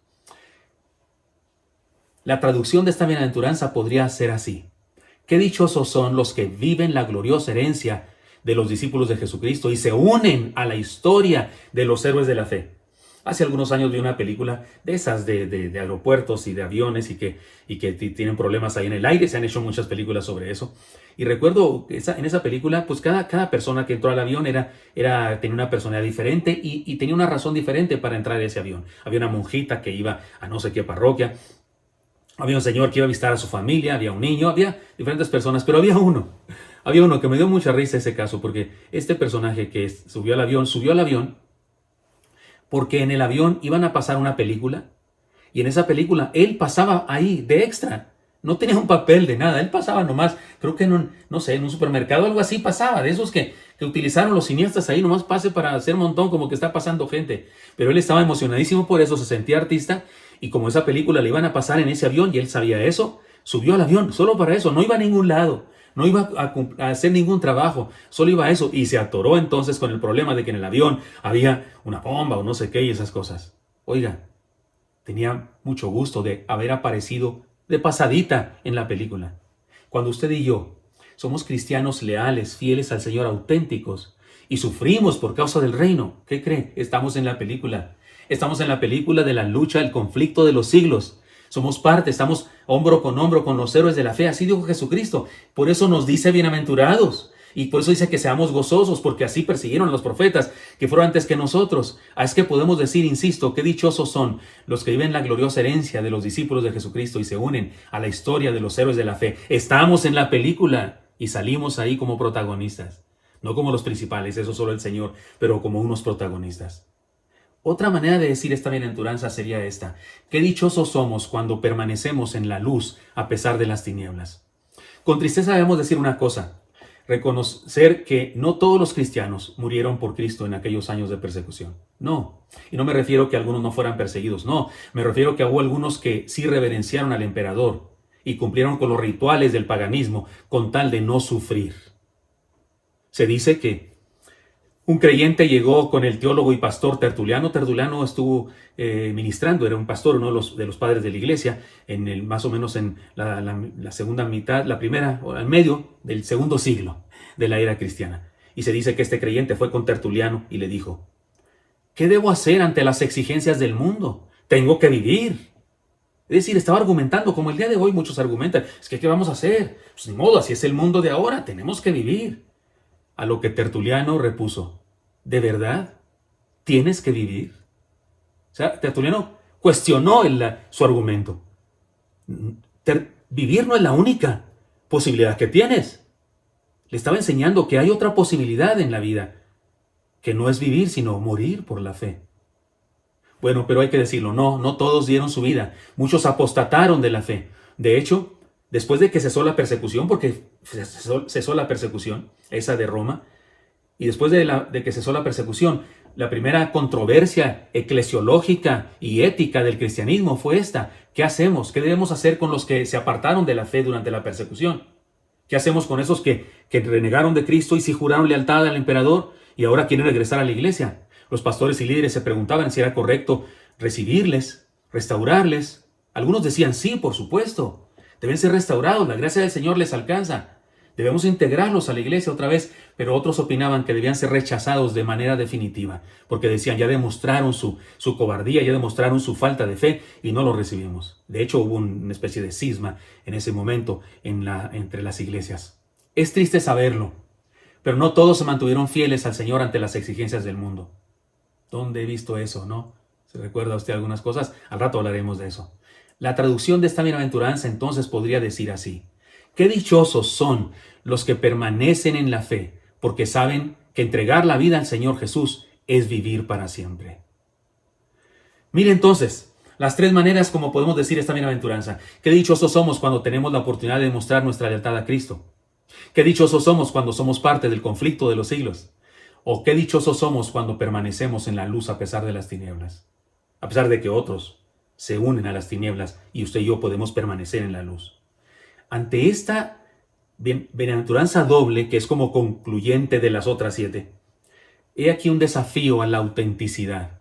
La traducción de esta bienaventuranza podría ser así. Qué dichosos son los que viven la gloriosa herencia de los discípulos de Jesucristo y se unen a la historia de los héroes de la fe. Hace algunos años vi una película de esas de aeropuertos y de aviones y que tienen problemas ahí en el aire. Se han hecho muchas películas sobre eso. Y recuerdo en esa película, pues cada persona que entró al avión tenía una personalidad diferente y tenía una razón diferente para entrar a ese avión. Había una monjita que iba a no sé qué parroquia. Había un señor que iba a visitar a su familia. Había un niño. Había diferentes personas. Pero había uno que me dio mucha risa ese caso, porque este personaje que subió al avión porque en el avión iban a pasar una película y en esa película él pasaba ahí de extra. No tenía un papel de nada, él pasaba nomás, creo que en un supermercado o algo así pasaba, de esos que utilizaron los cineastas ahí, nomás pase para hacer un montón como que está pasando gente. Pero él estaba emocionadísimo por eso, se sentía artista y como esa película le iban a pasar en ese avión y él sabía eso, subió al avión solo para eso, no iba a ningún lado. No iba a hacer ningún trabajo, solo iba a eso. Y se atoró entonces con el problema de que en el avión había una bomba o no sé qué y esas cosas. Oiga, tenía mucho gusto de haber aparecido de pasadita en la película. Cuando usted y yo somos cristianos leales, fieles al Señor, auténticos, y sufrimos por causa del reino, ¿qué cree? Estamos en la película. Estamos en la película de la lucha, el conflicto de los siglos. Somos parte, estamos hombro con hombro con los héroes de la fe. Así dijo Jesucristo. Por eso nos dice bienaventurados. Y por eso dice que seamos gozosos, porque así persiguieron a los profetas que fueron antes que nosotros. Es que podemos decir, insisto, qué dichosos son los que viven la gloriosa herencia de los discípulos de Jesucristo y se unen a la historia de los héroes de la fe. Estamos en la película y salimos ahí como protagonistas. No como los principales, eso solo el Señor, pero como unos protagonistas. Otra manera de decir esta bienaventuranza sería esta. Qué dichosos somos cuando permanecemos en la luz a pesar de las tinieblas. Con tristeza debemos decir una cosa. Reconocer que no todos los cristianos murieron por Cristo en aquellos años de persecución. No. Y no me refiero que algunos no fueran perseguidos. No. Me refiero que hubo algunos que sí reverenciaron al emperador y cumplieron con los rituales del paganismo con tal de no sufrir. Se dice que un creyente llegó con el teólogo y pastor Tertuliano. Tertuliano estuvo ministrando, era un pastor, uno de los padres de la iglesia, más o menos en la segunda mitad, la primera, o al medio del segundo siglo de la era cristiana. Y se dice que este creyente fue con Tertuliano y le dijo, ¿qué debo hacer ante las exigencias del mundo? Tengo que vivir. Es decir, estaba argumentando, como el día de hoy muchos argumentan, es que ¿qué vamos a hacer? Pues ni modo, así es el mundo de ahora, tenemos que vivir. A lo que Tertuliano repuso, ¿de verdad tienes que vivir? O sea, Tertuliano cuestionó su argumento. Vivir no es la única posibilidad que tienes. Le estaba enseñando que hay otra posibilidad en la vida, que no es vivir, sino morir por la fe. Bueno, pero hay que decirlo, no todos dieron su vida. Muchos apostataron de la fe. De hecho, después de que cesó la persecución, porque cesó la persecución, esa de Roma, y después de que cesó la persecución, la primera controversia eclesiológica y ética del cristianismo fue esta. ¿Qué hacemos? ¿Qué debemos hacer con los que se apartaron de la fe durante la persecución? ¿Qué hacemos con esos que renegaron de Cristo y sí juraron lealtad al emperador y ahora quieren regresar a la iglesia? Los pastores y líderes se preguntaban si era correcto recibirles, restaurarles. Algunos decían, sí, por supuesto. Deben ser restaurados, la gracia del Señor les alcanza. Debemos integrarlos a la iglesia otra vez, pero otros opinaban que debían ser rechazados de manera definitiva, porque decían, ya demostraron su cobardía, ya demostraron su falta de fe y no lo recibimos. De hecho, hubo una especie de cisma en ese momento entre las iglesias. Es triste saberlo, pero no todos se mantuvieron fieles al Señor ante las exigencias del mundo. ¿Dónde he visto eso, no? ¿Se recuerda usted algunas cosas? Al rato hablaremos de eso. La traducción de esta bienaventuranza entonces podría decir así: qué dichosos son los que permanecen en la fe, porque saben que entregar la vida al Señor Jesús es vivir para siempre. Mire entonces las tres maneras como podemos decir esta bienaventuranza. Qué dichosos somos cuando tenemos la oportunidad de demostrar nuestra lealtad a Cristo. Qué dichosos somos cuando somos parte del conflicto de los siglos. O qué dichosos somos cuando permanecemos en la luz a pesar de las tinieblas. A pesar de que otros se unen a las tinieblas y usted y yo podemos permanecer en la luz. Ante esta bienaventuranza doble, que es como concluyente de las otras 7, he aquí un desafío a la autenticidad.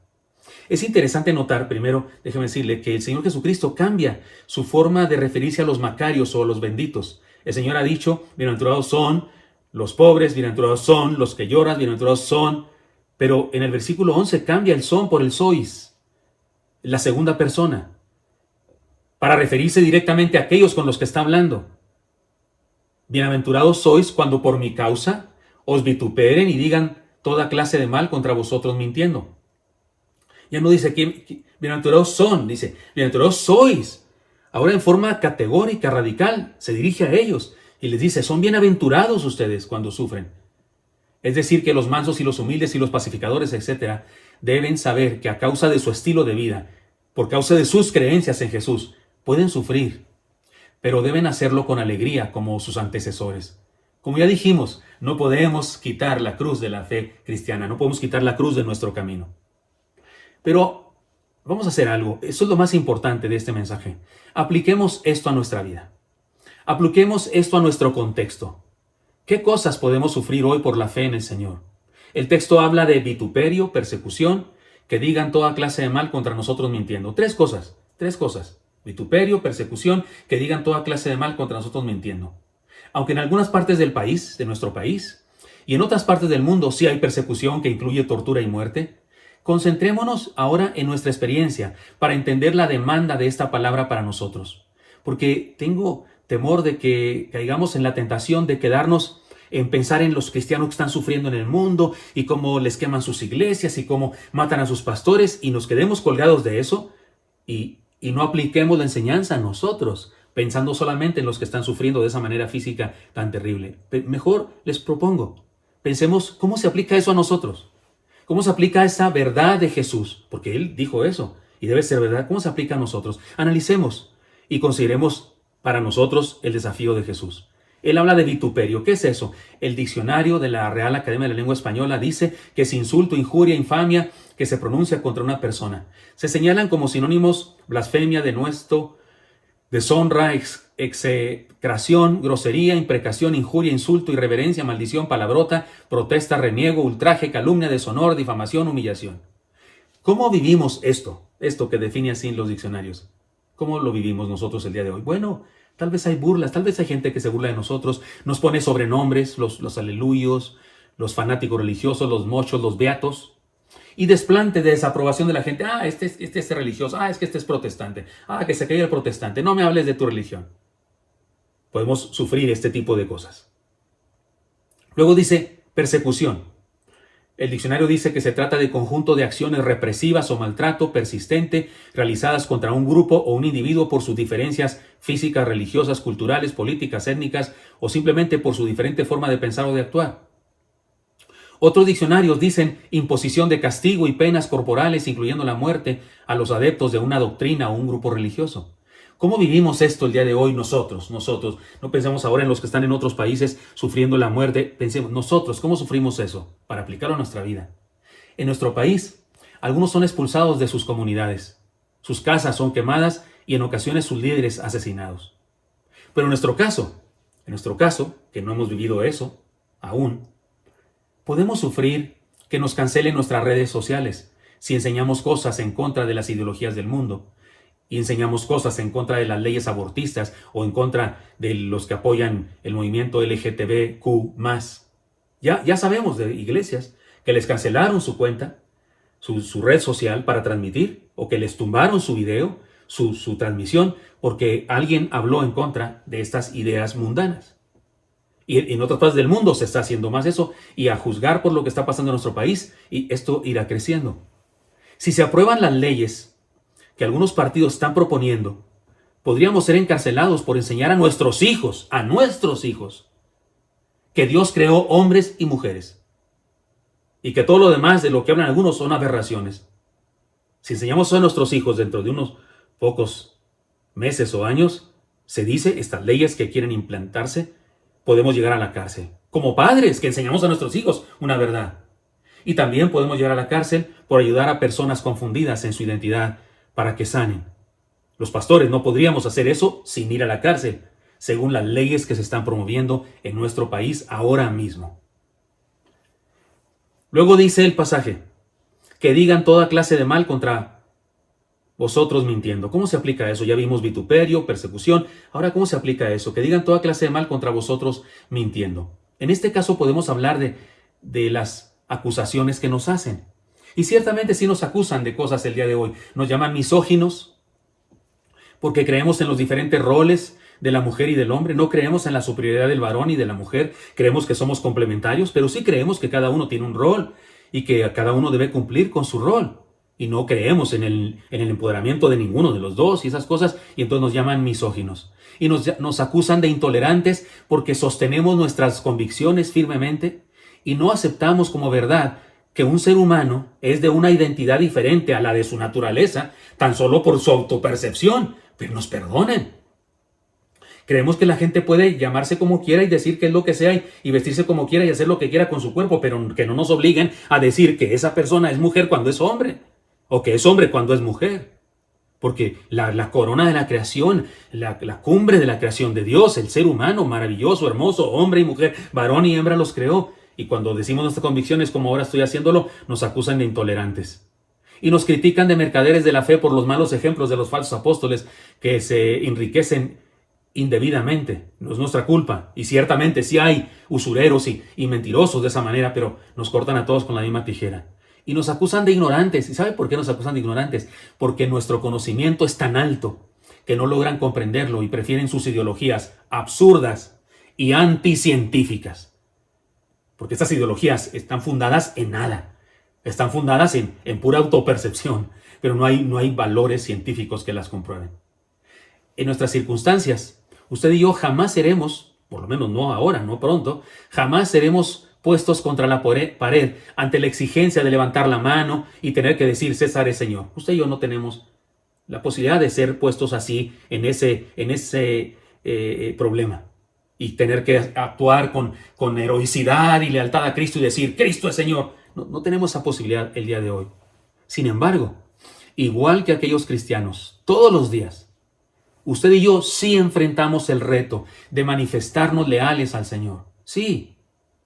Es interesante notar, primero, déjeme decirle, que el Señor Jesucristo cambia su forma de referirse a los macarios o a los benditos. El Señor ha dicho: bienaventurados son los pobres, bienaventurados son los que lloran, bienaventurados son. Pero en el versículo 11 cambia el son por el sois, la segunda persona, para referirse directamente a aquellos con los que está hablando. Bienaventurados sois cuando por mi causa os vituperen y digan toda clase de mal contra vosotros mintiendo. Ya no dice aquí bienaventurados son, dice bienaventurados sois. Ahora en forma categórica, radical, se dirige a ellos y les dice: son bienaventurados ustedes cuando sufren. Es decir, que los mansos y los humildes y los pacificadores, etcétera, deben saber que a causa de su estilo de vida, por causa de sus creencias en Jesús, pueden sufrir, pero deben hacerlo con alegría como sus antecesores. Como ya dijimos, no podemos quitar la cruz de la fe cristiana, no podemos quitar la cruz de nuestro camino. Pero vamos a hacer algo. Eso es lo más importante de este mensaje. Apliquemos esto a nuestra vida. Apliquemos esto a nuestro contexto. ¿Qué cosas podemos sufrir hoy por la fe en el Señor? El texto habla de vituperio, persecución, que digan toda clase de mal contra nosotros mintiendo. Tres cosas. Vituperio, persecución, que digan toda clase de mal contra nosotros mintiendo. Aunque en algunas partes del país, de nuestro país, y en otras partes del mundo sí hay persecución que incluye tortura y muerte, concentrémonos ahora en nuestra experiencia para entender la demanda de esta palabra para nosotros. Porque tengo temor de que caigamos en la tentación de quedarnos en pensar en los cristianos que están sufriendo en el mundo y cómo les queman sus iglesias y cómo matan a sus pastores, y nos quedemos colgados de eso y no apliquemos la enseñanza a nosotros, pensando solamente en los que están sufriendo de esa manera física tan terrible. Mejor les propongo, pensemos cómo se aplica eso a nosotros. ¿Cómo se aplica esa verdad de Jesús? Porque Él dijo eso y debe ser verdad. ¿Cómo se aplica a nosotros? Analicemos y consideremos para nosotros el desafío de Jesús. Él habla de vituperio. ¿Qué es eso? El diccionario de la Real Academia de la Lengua Española dice que es insulto, injuria, infamia que se pronuncia contra una persona. Se señalan como sinónimos blasfemia, denuesto, deshonra, execración, grosería, imprecación, injuria, insulto, irreverencia, maldición, palabrota, protesta, reniego, ultraje, calumnia, deshonor, difamación, humillación. ¿Cómo vivimos esto que define así los diccionarios? ¿Cómo lo vivimos nosotros el día de hoy? Bueno, tal vez hay burlas, tal vez hay gente que se burla de nosotros, nos pone sobrenombres, los aleluyos, los fanáticos religiosos, los mochos, los beatos, y desplante de desaprobación de la gente. Este es religioso, es que este es protestante, que se cree el protestante, no me hables de tu religión. Podemos sufrir este tipo de cosas. Luego dice persecución. El diccionario dice que se trata de conjunto de acciones represivas o maltrato persistente realizadas contra un grupo o un individuo por sus diferencias físicas, religiosas, culturales, políticas, étnicas o simplemente por su diferente forma de pensar o de actuar. Otros diccionarios dicen imposición de castigo y penas corporales, incluyendo la muerte, a los adeptos de una doctrina o un grupo religioso. ¿Cómo vivimos esto el día de hoy nosotros? No pensemos ahora en los que están en otros países sufriendo la muerte. Pensemos nosotros, ¿cómo sufrimos eso? Para aplicarlo a nuestra vida. En nuestro país, algunos son expulsados de sus comunidades. Sus casas son quemadas y en ocasiones sus líderes asesinados. Pero en nuestro caso, que no hemos vivido eso aún, podemos sufrir que nos cancelen nuestras redes sociales si enseñamos cosas en contra de las ideologías del mundo y enseñamos cosas en contra de las leyes abortistas o en contra de los que apoyan el movimiento LGTBQ+. Ya sabemos de iglesias que les cancelaron su cuenta, su red social para transmitir, o que les tumbaron su video, su transmisión, porque alguien habló en contra de estas ideas mundanas. Y en otras partes del mundo se está haciendo más eso, y a juzgar por lo que está pasando en nuestro país, y esto irá creciendo. Si se aprueban las leyes que algunos partidos están proponiendo podríamos ser encarcelados por enseñar a nuestros hijos, que Dios creó hombres y mujeres. Y que todo lo demás de lo que hablan algunos son aberraciones. Si enseñamos eso a nuestros hijos dentro de unos pocos meses o años, se dice, estas leyes que quieren implantarse, podemos llegar a la cárcel. Como padres que enseñamos a nuestros hijos una verdad. Y también podemos llegar a la cárcel por ayudar a personas confundidas en su identidad para que sanen. Los pastores no podríamos hacer eso sin ir a la cárcel, según las leyes que se están promoviendo en nuestro país ahora mismo. Luego dice el pasaje, que digan toda clase de mal contra vosotros mintiendo. ¿Cómo se aplica eso? Ya vimos vituperio, persecución. Ahora, ¿cómo se aplica eso? Que digan toda clase de mal contra vosotros mintiendo. En este caso podemos hablar de las acusaciones que nos hacen. Y ciertamente sí nos acusan de cosas el día de hoy. Nos llaman misóginos porque creemos en los diferentes roles de la mujer y del hombre. No creemos en la superioridad del varón y de la mujer. Creemos que somos complementarios, pero sí creemos que cada uno tiene un rol y que cada uno debe cumplir con su rol. Y no creemos en el empoderamiento de ninguno de los dos y esas cosas, y entonces nos llaman misóginos. Y nos acusan de intolerantes porque sostenemos nuestras convicciones firmemente y no aceptamos como verdad que un ser humano es de una identidad diferente a la de su naturaleza, tan solo por su autopercepción. Pero nos perdonen. Creemos que la gente puede llamarse como quiera y decir qué es lo que sea y vestirse como quiera y hacer lo que quiera con su cuerpo, pero que no nos obliguen a decir que esa persona es mujer cuando es hombre, o que es hombre cuando es mujer. Porque la corona de la creación, la cumbre de la creación de Dios, el ser humano maravilloso, hermoso, hombre y mujer, varón y hembra los creó. Y cuando decimos nuestras convicciones, como ahora estoy haciéndolo, nos acusan de intolerantes. Y nos critican de mercaderes de la fe por los malos ejemplos de los falsos apóstoles que se enriquecen indebidamente. No es nuestra culpa. Y ciertamente sí hay usureros y mentirosos de esa manera, pero nos cortan a todos con la misma tijera. Y nos acusan de ignorantes. ¿Y sabe por qué nos acusan de ignorantes? Porque nuestro conocimiento es tan alto que no logran comprenderlo y prefieren sus ideologías absurdas y anticientíficas. Porque estas ideologías están fundadas en nada. Están fundadas en pura autopercepción, pero no hay valores científicos que las comprueben. En nuestras circunstancias, usted y yo jamás seremos, por lo menos no ahora, no pronto, jamás seremos puestos contra la pared ante la exigencia de levantar la mano y tener que decir César es Señor. Usted y yo no tenemos la posibilidad de ser puestos así en ese problema y tener que actuar con heroicidad y lealtad a Cristo y decir Cristo es Señor. No tenemos esa posibilidad el día de hoy. Sin embargo, igual que aquellos cristianos, todos los días, usted y yo sí enfrentamos el reto de manifestarnos leales al Señor. Sí.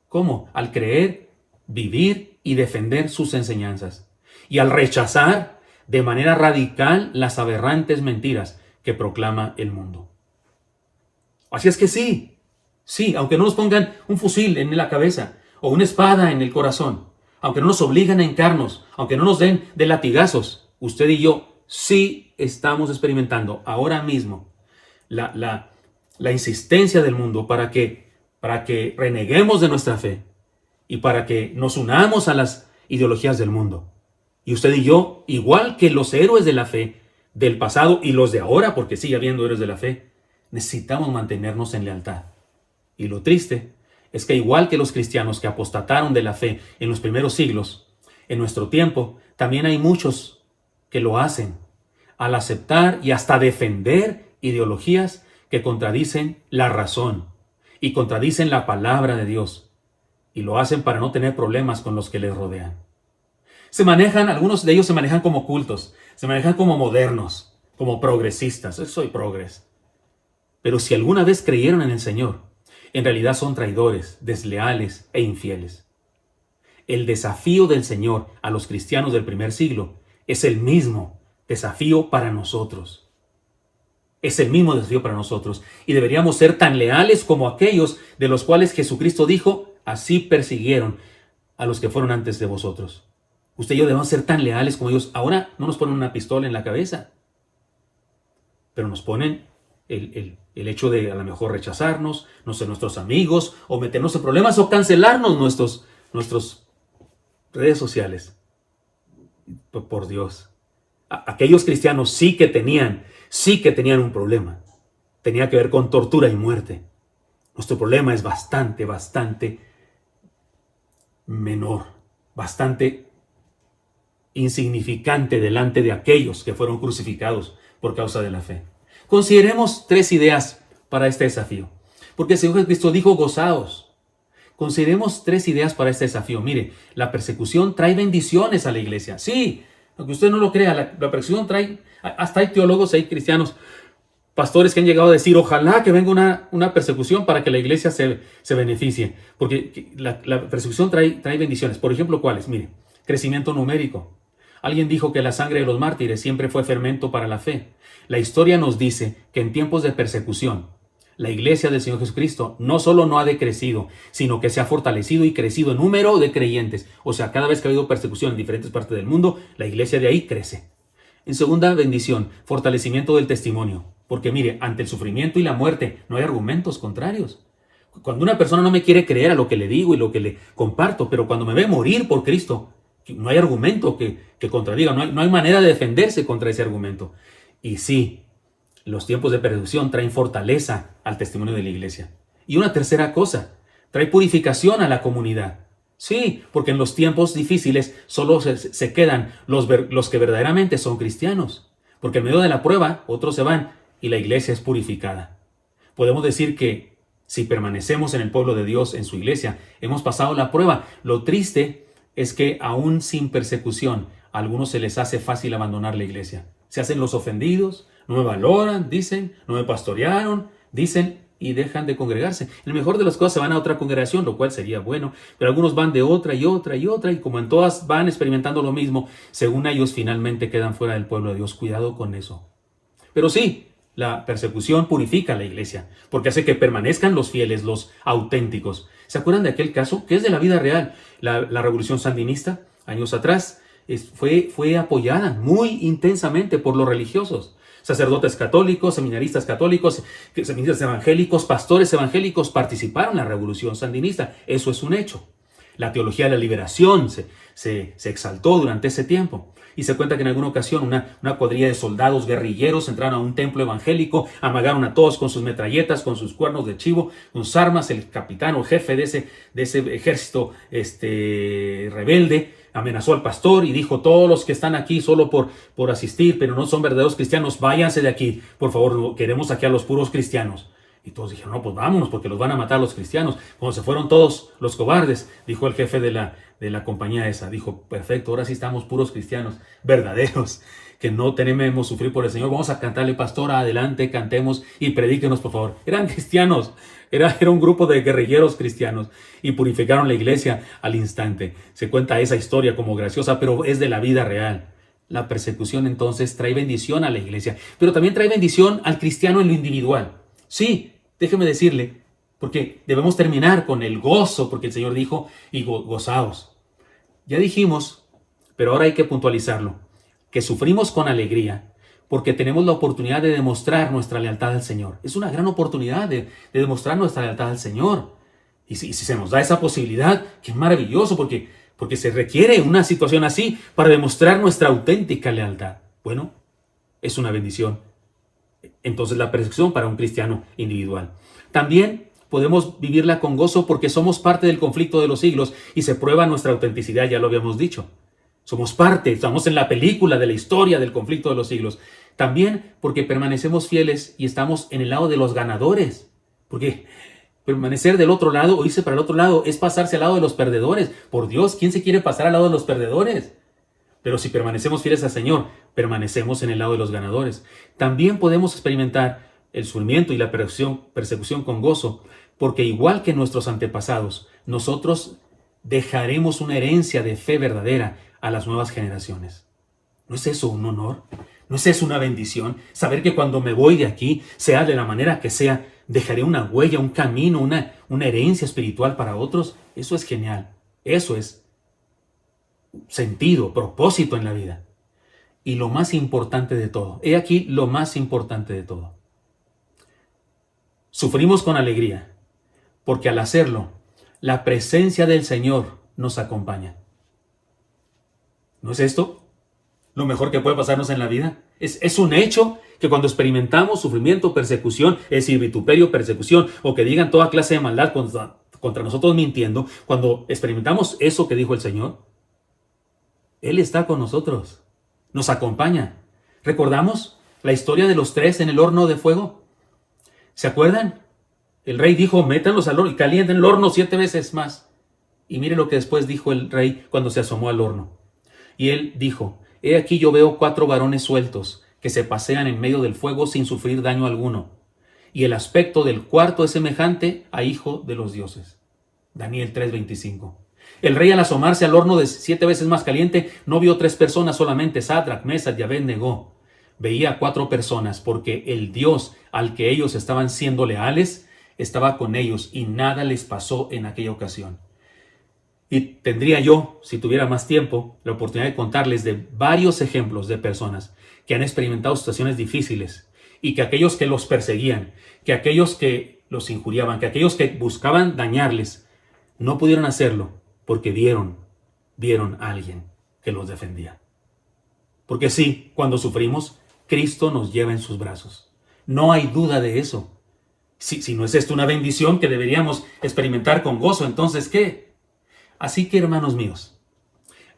¿Cómo? Al creer, vivir y defender sus enseñanzas. Y al rechazar de manera radical las aberrantes mentiras que proclama el mundo. Así es que sí, aunque no nos pongan un fusil en la cabeza o una espada en el corazón, aunque no nos obliguen a hincarnos, aunque no nos den de latigazos, usted y yo sí estamos experimentando ahora mismo la insistencia del mundo para que reneguemos de nuestra fe y para que nos unamos a las ideologías del mundo. Y usted y yo, igual que los héroes de la fe del pasado y los de ahora, porque sigue habiendo héroes de la fe, necesitamos mantenernos en lealtad. Y lo triste es que igual que los cristianos que apostataron de la fe en los primeros siglos, en nuestro tiempo también hay muchos que lo hacen al aceptar y hasta defender ideologías que contradicen la razón y contradicen la palabra de Dios, y lo hacen para no tener problemas con los que les rodean. Algunos de ellos se manejan como cultos, se manejan como modernos, como progresistas. Yo soy progres. Pero si alguna vez creyeron en el Señor, en realidad son traidores, desleales e infieles. El desafío del Señor a los cristianos del primer siglo es el mismo desafío para nosotros. Es el mismo desafío para nosotros y deberíamos ser tan leales como aquellos de los cuales Jesucristo dijo, así persiguieron a los que fueron antes de vosotros. Usted y yo debemos ser tan leales como ellos. Ahora no nos ponen una pistola en la cabeza, pero nos ponen el hecho de a lo mejor rechazarnos, no ser nuestros amigos, o meternos en problemas, o cancelarnos nuestras redes sociales. Por Dios. Aquellos cristianos sí que tenían sí que tenían un problema. Tenía que ver con tortura y muerte. Nuestro problema es bastante menor, bastante insignificante delante de aquellos que fueron crucificados por causa de la fe. Consideremos 3 ideas para este desafío, porque el Señor Jesucristo dijo: gozaos. Consideremos 3 ideas para este desafío. Mire, la persecución trae bendiciones a la iglesia. Sí, aunque usted no lo crea, la persecución trae, hasta hay teólogos, hay cristianos, pastores que han llegado a decir: ojalá que venga una persecución para que la iglesia se beneficie, porque la persecución trae bendiciones. Por ejemplo, ¿cuáles? Mire, crecimiento numérico. Alguien dijo que la sangre de los mártires siempre fue fermento para la fe. La historia nos dice que en tiempos de persecución, la iglesia del Señor Jesucristo no solo no ha decrecido, sino que se ha fortalecido y crecido en número de creyentes. O sea, cada vez que ha habido persecución en diferentes partes del mundo, la iglesia de ahí crece. En segunda bendición, fortalecimiento del testimonio. Porque mire, ante el sufrimiento y la muerte no hay argumentos contrarios. Cuando una persona no me quiere creer a lo que le digo y lo que le comparto, pero cuando me ve morir por Cristo, no hay argumento que contradiga, no hay manera de defenderse contra ese argumento. Y sí, los tiempos de persecución traen fortaleza al testimonio de la iglesia. Y una tercera cosa, trae purificación a la comunidad. Sí, porque en los tiempos difíciles solo se quedan los que verdaderamente son cristianos. Porque en medio de la prueba, otros se van y la iglesia es purificada. Podemos decir que si permanecemos en el pueblo de Dios, en su iglesia, hemos pasado la prueba. Lo triste es que aún sin persecución, a algunos se les hace fácil abandonar la iglesia. Se hacen los ofendidos, no me valoran, dicen, no me pastorearon, dicen, y dejan de congregarse. En el mejor de las cosas se van a otra congregación, lo cual sería bueno, pero algunos van de otra y otra y otra, y como en todas van experimentando lo mismo, según ellos finalmente quedan fuera del pueblo de Dios. Cuidado con eso. Pero sí, la persecución purifica a la iglesia, porque hace que permanezcan los fieles, los auténticos. ¿Se acuerdan de aquel caso? Que es de la vida real. La revolución sandinista, años atrás, fue apoyada muy intensamente por los religiosos. Sacerdotes católicos, seminaristas católicos, seminaristas evangélicos, pastores evangélicos participaron en la revolución sandinista. Eso es un hecho. La teología de la liberación se exaltó durante ese tiempo. Y se cuenta que en alguna ocasión una cuadrilla de soldados guerrilleros entraron a un templo evangélico, amagaron a todos con sus metralletas, con sus cuernos de chivo, con sus armas. El capitán o jefe de ese ejército rebelde amenazó al pastor y dijo: todos los que están aquí solo por asistir, pero no son verdaderos cristianos, váyanse de aquí. Por favor, queremos aquí a los puros cristianos. Y todos dijeron: no, pues vámonos, porque los van a matar los cristianos. Cuando se fueron todos los cobardes, dijo el jefe de la compañía esa, dijo: perfecto, ahora sí estamos puros cristianos, verdaderos, que no tememos sufrir por el Señor. Vamos a cantarle: pastor, adelante, cantemos y predíquenos, por favor. Eran cristianos, era un grupo de guerrilleros cristianos, y purificaron la iglesia al instante. Se cuenta esa historia como graciosa, pero es de la vida real. La persecución entonces trae bendición a la iglesia, pero también trae bendición al cristiano en lo individual. Sí, déjeme decirle, porque debemos terminar con el gozo, porque el Señor dijo: y gozaos. Ya dijimos, pero ahora hay que puntualizarlo, que sufrimos con alegría porque tenemos la oportunidad de demostrar nuestra lealtad al Señor. Es una gran oportunidad de demostrar nuestra lealtad al Señor. Y si se nos da esa posibilidad, qué maravilloso, porque se requiere una situación así para demostrar nuestra auténtica lealtad. Bueno, es una bendición. Entonces la persecución para un cristiano individual. También podemos vivirla con gozo porque somos parte del conflicto de los siglos y se prueba nuestra autenticidad, ya lo habíamos dicho. Somos parte, estamos en la película de la historia del conflicto de los siglos. También porque permanecemos fieles y estamos en el lado de los ganadores. Porque permanecer del otro lado o irse para el otro lado es pasarse al lado de los perdedores. Por Dios, ¿quién se quiere pasar al lado de los perdedores? Pero si permanecemos fieles al Señor, permanecemos en el lado de los ganadores. También podemos experimentar el sufrimiento y la persecución con gozo, porque igual que nuestros antepasados, nosotros dejaremos una herencia de fe verdadera a las nuevas generaciones. ¿No es eso un honor? ¿No es eso una bendición? Saber que cuando me voy de aquí, sea de la manera que sea, dejaré una huella, un camino, una herencia espiritual para otros. Eso es genial. Eso es sentido, propósito en la vida. Y lo más importante de todo, he aquí lo más importante de todo. Sufrimos con alegría, porque al hacerlo, la presencia del Señor nos acompaña. ¿No es esto lo mejor que puede pasarnos en la vida? Es un hecho que cuando experimentamos sufrimiento, persecución, es decir, vituperio, persecución, o que digan toda clase de maldad contra nosotros mintiendo, cuando experimentamos eso que dijo el Señor, Él está con nosotros, nos acompaña. ¿Recordamos la historia de los 3 en el horno de fuego? ¿Se acuerdan? El rey dijo, métanlos al horno y calienten el horno 7 veces más. Y mire lo que después dijo el rey cuando se asomó al horno. Y él dijo, he aquí yo veo 4 varones sueltos que se pasean en medio del fuego sin sufrir daño alguno. Y el aspecto del cuarto es semejante a hijo de los dioses. Daniel 3:25. El rey, al asomarse al horno de 7 veces más caliente, no vio 3 personas solamente, Sadrac, Mesach y Abed-Negó. Veía 4 personas, porque el Dios al que ellos estaban siendo leales estaba con ellos y nada les pasó en aquella ocasión. Y tendría yo, si tuviera más tiempo, la oportunidad de contarles de varios ejemplos de personas que han experimentado situaciones difíciles y que aquellos que los perseguían, que aquellos que los injuriaban, que aquellos que buscaban dañarles, no pudieron hacerlo porque vieron a alguien que los defendía. Porque sí, cuando sufrimos, Cristo nos lleva en sus brazos. No hay duda de eso. Si no es esto una bendición que deberíamos experimentar con gozo, entonces ¿qué? Así que, hermanos míos,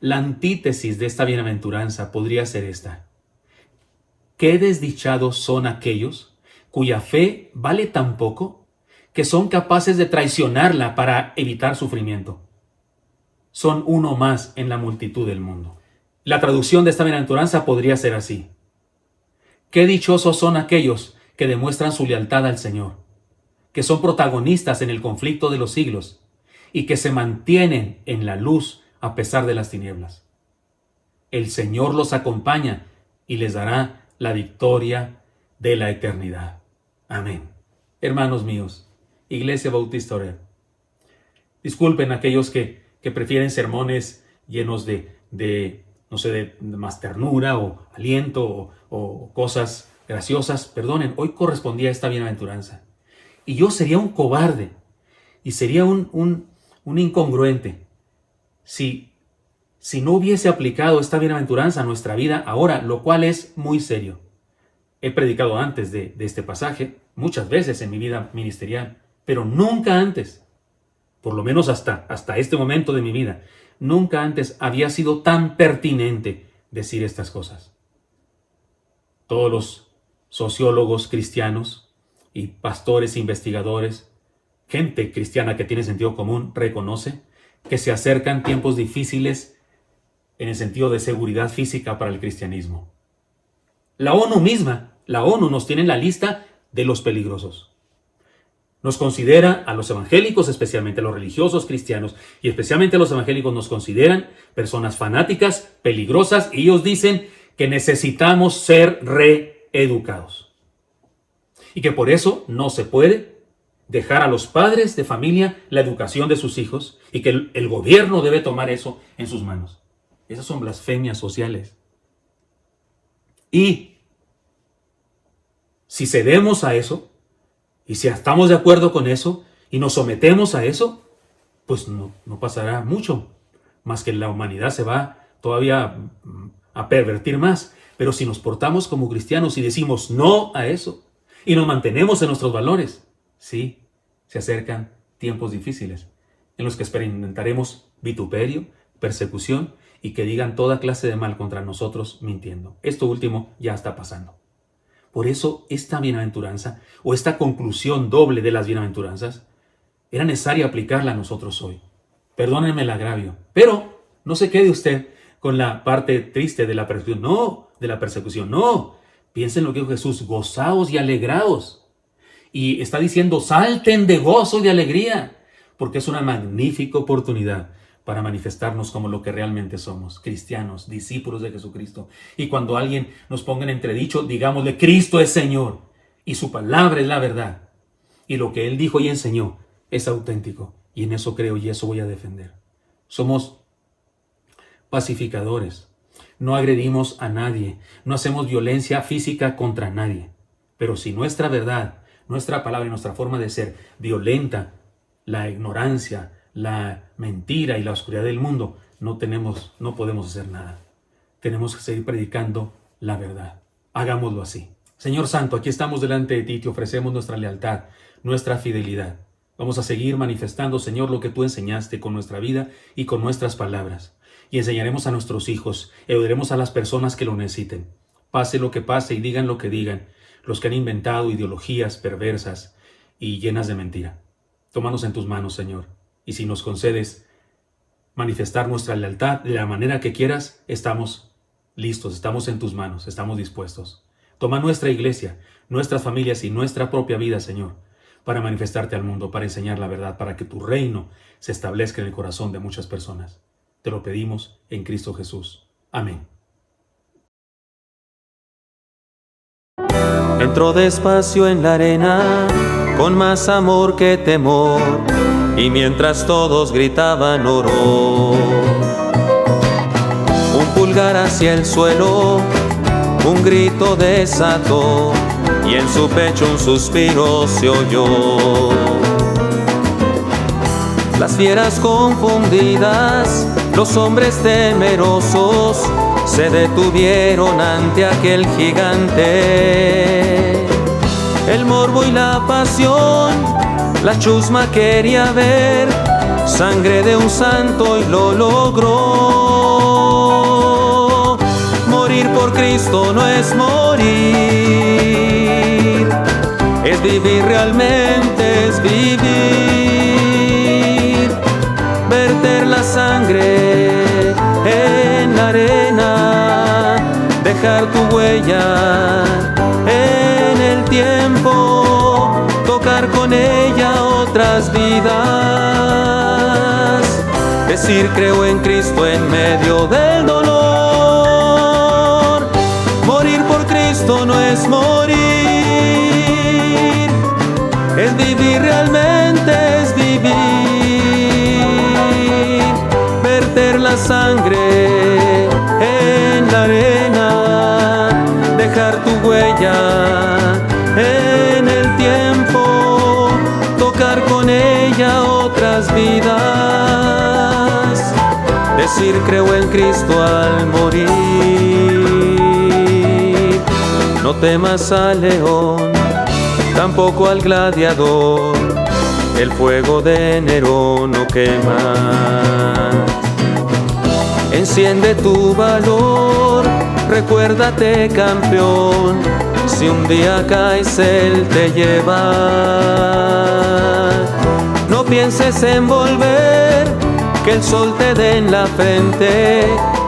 la antítesis de esta bienaventuranza podría ser esta. Qué desdichados son aquellos cuya fe vale tan poco que son capaces de traicionarla para evitar sufrimiento. Son uno más en la multitud del mundo. La traducción de esta bienaventuranza podría ser así. Qué dichosos son aquellos que demuestran su lealtad al Señor, que son protagonistas en el conflicto de los siglos y que se mantienen en la luz a pesar de las tinieblas. El Señor los acompaña y les dará la victoria de la eternidad. Amén. Hermanos míos, Iglesia Bautista Oreb, disculpen aquellos que prefieren sermones llenos de más ternura o aliento o cosas graciosas. Perdonen, hoy correspondía a esta bienaventuranza. Y yo sería un cobarde y sería un incongruente si no hubiese aplicado esta bienaventuranza a nuestra vida ahora, lo cual es muy serio. He predicado antes de este pasaje muchas veces en mi vida ministerial, pero nunca antes, por lo menos hasta este momento de mi vida, nunca antes había sido tan pertinente decir estas cosas. Todos los sociólogos cristianos y pastores, investigadores, gente cristiana que tiene sentido común, reconoce que se acercan tiempos difíciles en el sentido de seguridad física para el cristianismo. La ONU nos tiene en la lista de los peligrosos. Nos considera a los evangélicos, especialmente a los religiosos cristianos, y especialmente a los evangélicos nos consideran personas fanáticas, peligrosas, y ellos dicen que necesitamos ser reeducados. Y que por eso no se puede dejar a los padres de familia la educación de sus hijos y que el gobierno debe tomar eso en sus manos. Esas son blasfemias sociales. Y si cedemos a eso, y si estamos de acuerdo con eso, y nos sometemos a eso, pues no pasará mucho, más que la humanidad se va todavía a pervertir más. Pero si nos portamos como cristianos y decimos no a eso, y nos mantenemos en nuestros valores, sí, se acercan tiempos difíciles, en los que experimentaremos vituperio, persecución, y que digan toda clase de mal contra nosotros mintiendo. Esto último ya está pasando. Por eso esta bienaventuranza, o esta conclusión doble de las bienaventuranzas, era necesario aplicarla a nosotros hoy. Perdónenme el agravio, pero no se quede usted con la parte triste de la persecución. No, piensen lo que dijo Jesús, gozaos y alegraos. Y está diciendo, salten de gozo y de alegría, porque es una magnífica oportunidad para manifestarnos como lo que realmente somos, cristianos, discípulos de Jesucristo. Y cuando alguien nos ponga en entredicho, digámosle, Cristo es Señor, y su palabra es la verdad. Y lo que Él dijo y enseñó es auténtico, y en eso creo y eso voy a defender. Somos pacificadores, no agredimos a nadie, no hacemos violencia física contra nadie. Pero si nuestra verdad, nuestra palabra y nuestra forma de ser violenta la ignorancia, la mentira y la oscuridad del mundo, no podemos hacer nada. Tenemos que seguir predicando la verdad. Hagámoslo así. Señor Santo, aquí estamos delante de ti, te ofrecemos nuestra lealtad, nuestra fidelidad. Vamos a seguir manifestando, Señor, lo que tú enseñaste con nuestra vida y con nuestras palabras. Y enseñaremos a nuestros hijos, ayudaremos a las personas que lo necesiten. Pase lo que pase y digan lo que digan, los que han inventado ideologías perversas y llenas de mentira. Tómanos en tus manos, Señor, y si nos concedes manifestar nuestra lealtad de la manera que quieras, estamos listos, estamos en tus manos, estamos dispuestos. Toma nuestra iglesia, nuestras familias y nuestra propia vida, Señor, para manifestarte al mundo, para enseñar la verdad, para que tu reino se establezca en el corazón de muchas personas. Te lo pedimos en Cristo Jesús. Amén. Entró despacio en la arena, con más amor que temor, y mientras todos gritaban oró. Un pulgar hacia el suelo, un grito desató, y en su pecho un suspiro se oyó. Las fieras confundidas, los hombres temerosos, se detuvieron ante aquel gigante. El morbo y la pasión, la chusma quería ver sangre de un santo y lo logró. Morir por Cristo no es morir, es vivir realmente, es vivir. Verter la sangre en la arena, dejar tu huella en el tiempo, tocar con ella otras vidas, decir creo en Cristo en medio del dolor. Morir por Cristo no es morir, es vivir realmente, es vivir. Verter la sangre en la arena, dejar tu huella en el tiempo, tocar con ella otras vidas, decir creo en Cristo al morir. No temas al león, tampoco al gladiador, el fuego de Nerón no quema. Enciende tu valor, recuérdate campeón, si un día caes él te lleva. No pienses en volver, que el sol te dé en la frente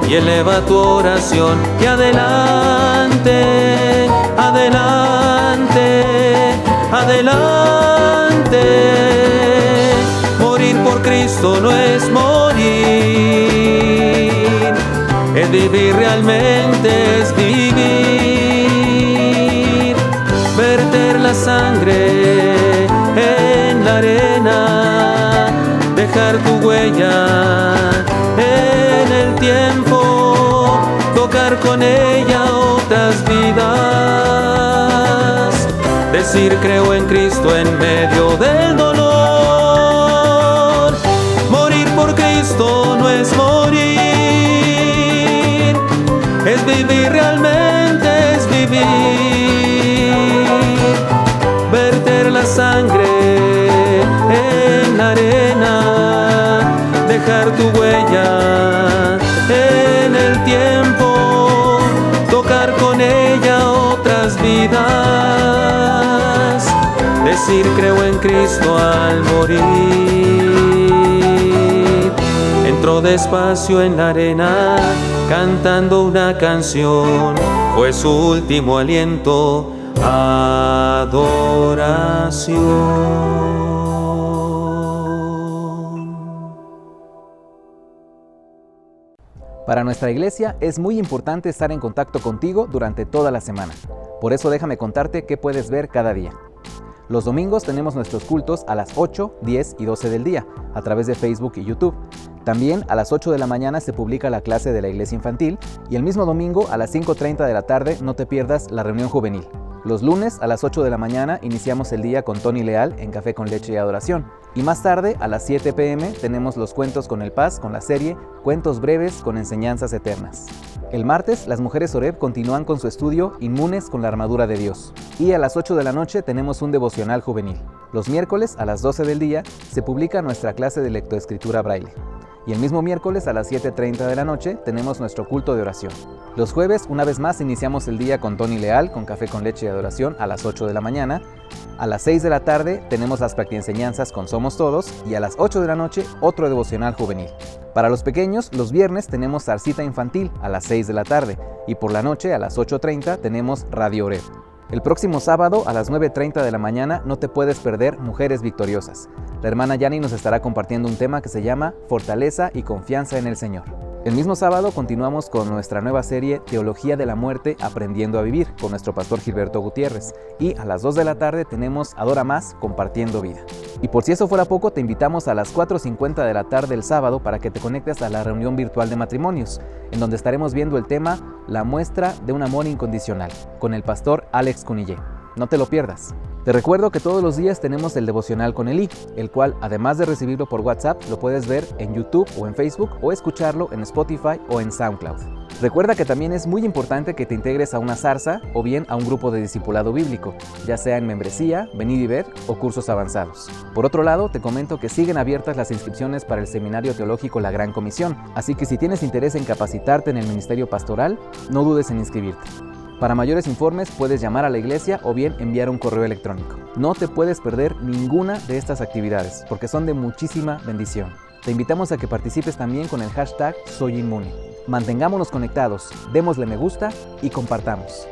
y eleva tu oración. Y adelante, adelante, adelante. Morir por Cristo no es morir, es vivir realmente, es vivir. Verter la sangre en la arena, dejar tu huella en el tiempo, tocar con ella otras vidas, decir creo en Cristo en medio del dolor. Morir por Cristo no es morir, es vivir realmente, es vivir. Verter la sangre en la arena, dejar tu huella en el tiempo, tocar con ella otras vidas, decir creo en Cristo al morir. Entró despacio en la arena, cantando una canción, fue su último aliento, adoración. Para nuestra iglesia es muy importante estar en contacto contigo durante toda la semana. Por eso déjame contarte qué puedes ver cada día. Los domingos tenemos nuestros cultos a las 8, 10 y 12 del día, a través de Facebook y YouTube. También a las 8 de la mañana se publica la clase de la iglesia infantil y el mismo domingo a las 5:30 de la tarde no te pierdas la reunión juvenil. Los lunes a las 8 de la mañana iniciamos el día con Tony Leal en Café con Leche y Adoración. Y más tarde, a las 7 p.m., tenemos los Cuentos con el Paz con la serie Cuentos breves con enseñanzas eternas. El martes, las mujeres Oreb continúan con su estudio Inmunes con la armadura de Dios. Y a las 8 de la noche tenemos un devocional juvenil. Los miércoles, a las 12 del día, se publica nuestra clase de lectoescritura braille. Y el mismo miércoles a las 7:30 de la noche tenemos nuestro culto de oración. Los jueves, una vez más, iniciamos el día con Tony Leal, con Café con Leche y Adoración a las 8 de la mañana. A las 6 de la tarde tenemos las practienseñanzas con Somos Todos y a las 8 de la noche otro devocional juvenil. Para los pequeños, los viernes tenemos Zarcita Infantil a las 6 de la tarde y por la noche a las 8:30 tenemos Radio Oreb. El próximo sábado a las 9:30 de la mañana no te puedes perder Mujeres Victoriosas. La hermana Yani nos estará compartiendo un tema que se llama Fortaleza y Confianza en el Señor. El mismo sábado continuamos con nuestra nueva serie Teología de la Muerte Aprendiendo a Vivir con nuestro pastor Gilberto Gutiérrez. Y a las 2 de la tarde tenemos Adora Más Compartiendo Vida. Y por si eso fuera poco, te invitamos a las 4:50 de la tarde el sábado para que te conectes a la reunión virtual de matrimonios, en donde estaremos viendo el tema La muestra de un amor incondicional, con el pastor Alex Cunillé. No te lo pierdas. Te recuerdo que todos los días tenemos el devocional con Elí, el cual, además de recibirlo por WhatsApp, lo puedes ver en YouTube o en Facebook o escucharlo en Spotify o en SoundCloud. Recuerda que también es muy importante que te integres a una zarza o bien a un grupo de discipulado bíblico, ya sea en membresía, venid y ver o cursos avanzados. Por otro lado, te comento que siguen abiertas las inscripciones para el Seminario Teológico La Gran Comisión, así que si tienes interés en capacitarte en el ministerio pastoral, no dudes en inscribirte. Para mayores informes puedes llamar a la iglesia o bien enviar un correo electrónico. No te puedes perder ninguna de estas actividades porque son de muchísima bendición. Te invitamos a que participes también con el hashtag #SoyInmune. Mantengámonos conectados, démosle me gusta y compartamos.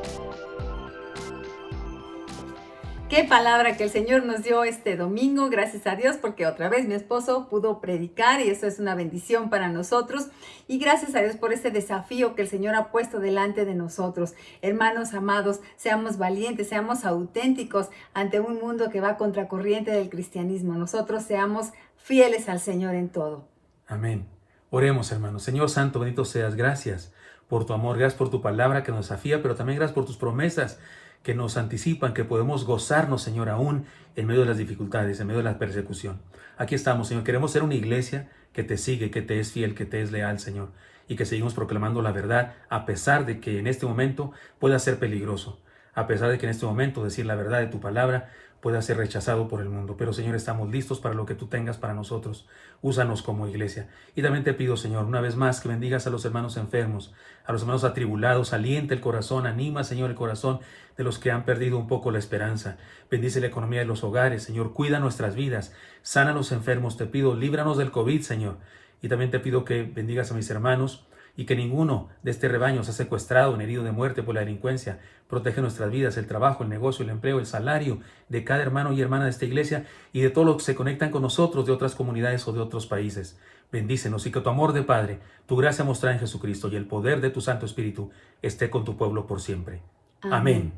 Qué palabra que el Señor nos dio este domingo, gracias a Dios, porque otra vez mi esposo pudo predicar y eso es una bendición para nosotros. Y gracias a Dios por este desafío que el Señor ha puesto delante de nosotros. Hermanos amados, seamos valientes, seamos auténticos ante un mundo que va contracorriente del cristianismo. Nosotros seamos fieles al Señor en todo. Amén. Oremos, hermanos. Señor Santo, bendito seas. Gracias por tu amor, gracias por tu palabra que nos desafía, pero también gracias por tus promesas que nos anticipan, que podemos gozarnos, Señor, aún en medio de las dificultades, en medio de la persecución. Aquí estamos, Señor. Queremos ser una iglesia que te sigue, que te es fiel, que te es leal, Señor, y que seguimos proclamando la verdad, a pesar de que en este momento pueda ser peligroso, a pesar de que en este momento decir la verdad de tu palabra pueda ser rechazado por el mundo. Pero, Señor, estamos listos para lo que tú tengas para nosotros. Úsanos como iglesia. Y también te pido, Señor, una vez más que bendigas a los hermanos enfermos, a los hermanos atribulados. Alienta el corazón, anima, Señor, el corazón de los que han perdido un poco la esperanza. Bendice la economía de los hogares, Señor. Cuida nuestras vidas. Sana a los enfermos. Te pido, líbranos del COVID, Señor. Y también te pido que bendigas a mis hermanos y que ninguno de este rebaño sea secuestrado ni herido de muerte por la delincuencia. Protege nuestras vidas, el trabajo, el negocio, el empleo, el salario de cada hermano y hermana de esta iglesia y de todos los que se conectan con nosotros de otras comunidades o de otros países. Bendícenos y que tu amor de Padre, tu gracia mostrada en Jesucristo y el poder de tu Santo Espíritu esté con tu pueblo por siempre. Amén.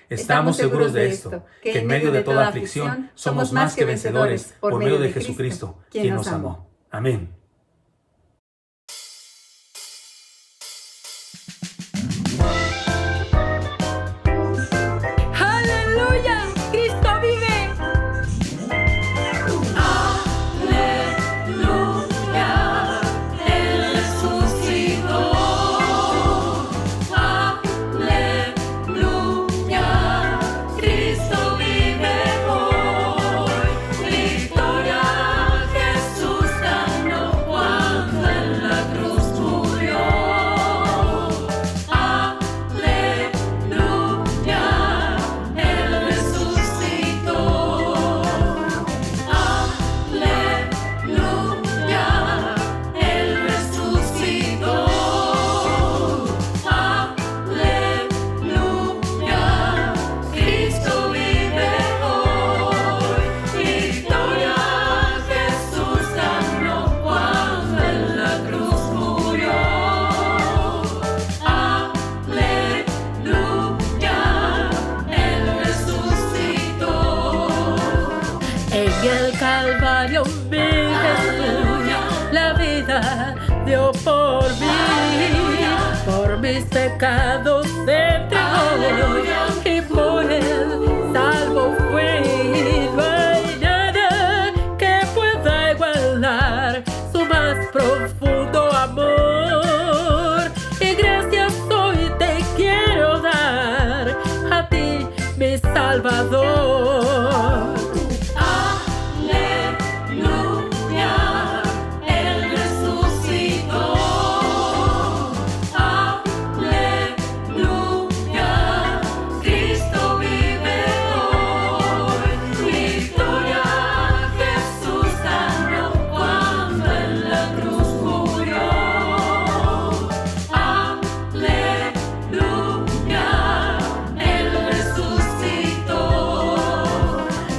Estamos seguros de esto, que en medio de toda aflicción somos más que vencedores por medio de Jesucristo, quien nos amó. Amén. Dio por mí, por mis pecados se entregó y por más profundo amor. Y gracias hoy te quiero dar a ti, mi Salvador. Aleluya, Él resucitó. Aleluya, Cristo vive hoy. Victoria, Jesús ganó cuando en la cruz murió. Aleluya, Él resucitó.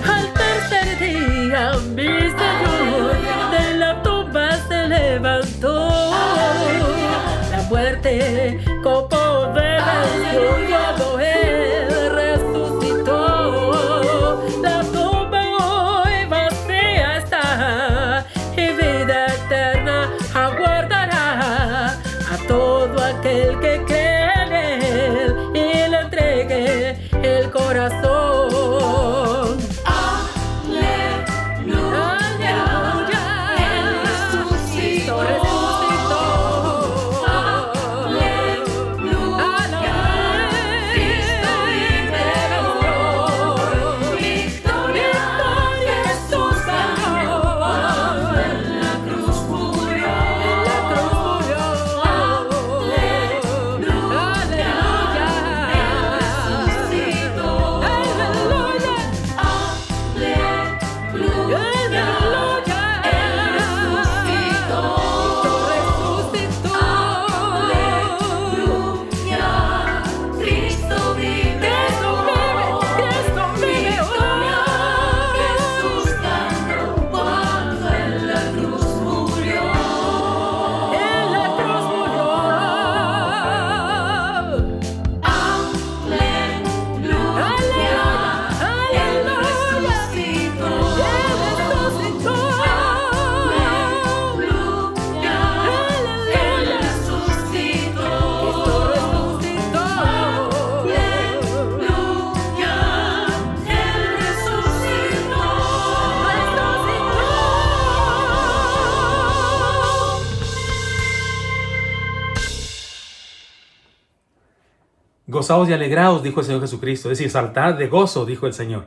Al tercer día mi Señor de la tumba se levantó. La muerte con poder venció cuando Él resucitó. La tumba hoy vacía está y vida eterna aguardará a todo aquel que cree en Él y le entregue el corazón. Aleluya, Él resucitó. Aleluya, Cristo vive hoy. Victoria, Jesús ganó cuando en la cruz murió. Aleluya, Él resucitó. Aleluya, Cristo vive hoy. Cristo vive hoy. Jesús ganó cuando en la cruz murió. En la cruz murió. Aleluya, Él resucitó. Él resucitó. Aleluya, Él resucitó. Cristo resucitó. Aleluya, Él resucitó. Gozaos y alegraos, dijo el Señor Jesucristo. Es decir, saltad de gozo, dijo el Señor.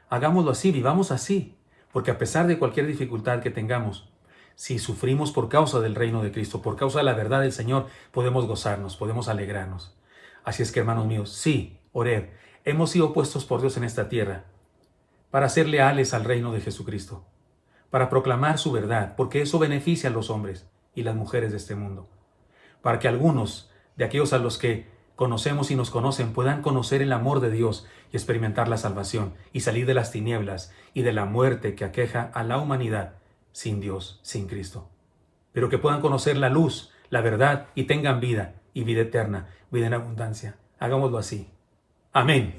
Hagámoslo así, vivamos así. Porque a pesar de cualquier dificultad que tengamos, si sufrimos por causa del reino de Cristo, por causa de la verdad del Señor, podemos gozarnos, podemos alegrarnos. Así es que, hermanos míos, sí, orad, hemos sido puestos por Dios en esta tierra para ser leales al reino de Jesucristo, para proclamar su verdad, porque eso beneficia a los hombres y las mujeres de este mundo, para que algunos de aquellos a los que conocemos y nos conocen puedan conocer el amor de Dios y experimentar la salvación y salir de las tinieblas y de la muerte que aqueja a la humanidad sin Dios, sin Cristo. Pero que puedan conocer la luz, la verdad y tengan vida y vida eterna, vida en abundancia. Hagámoslo así. Amén.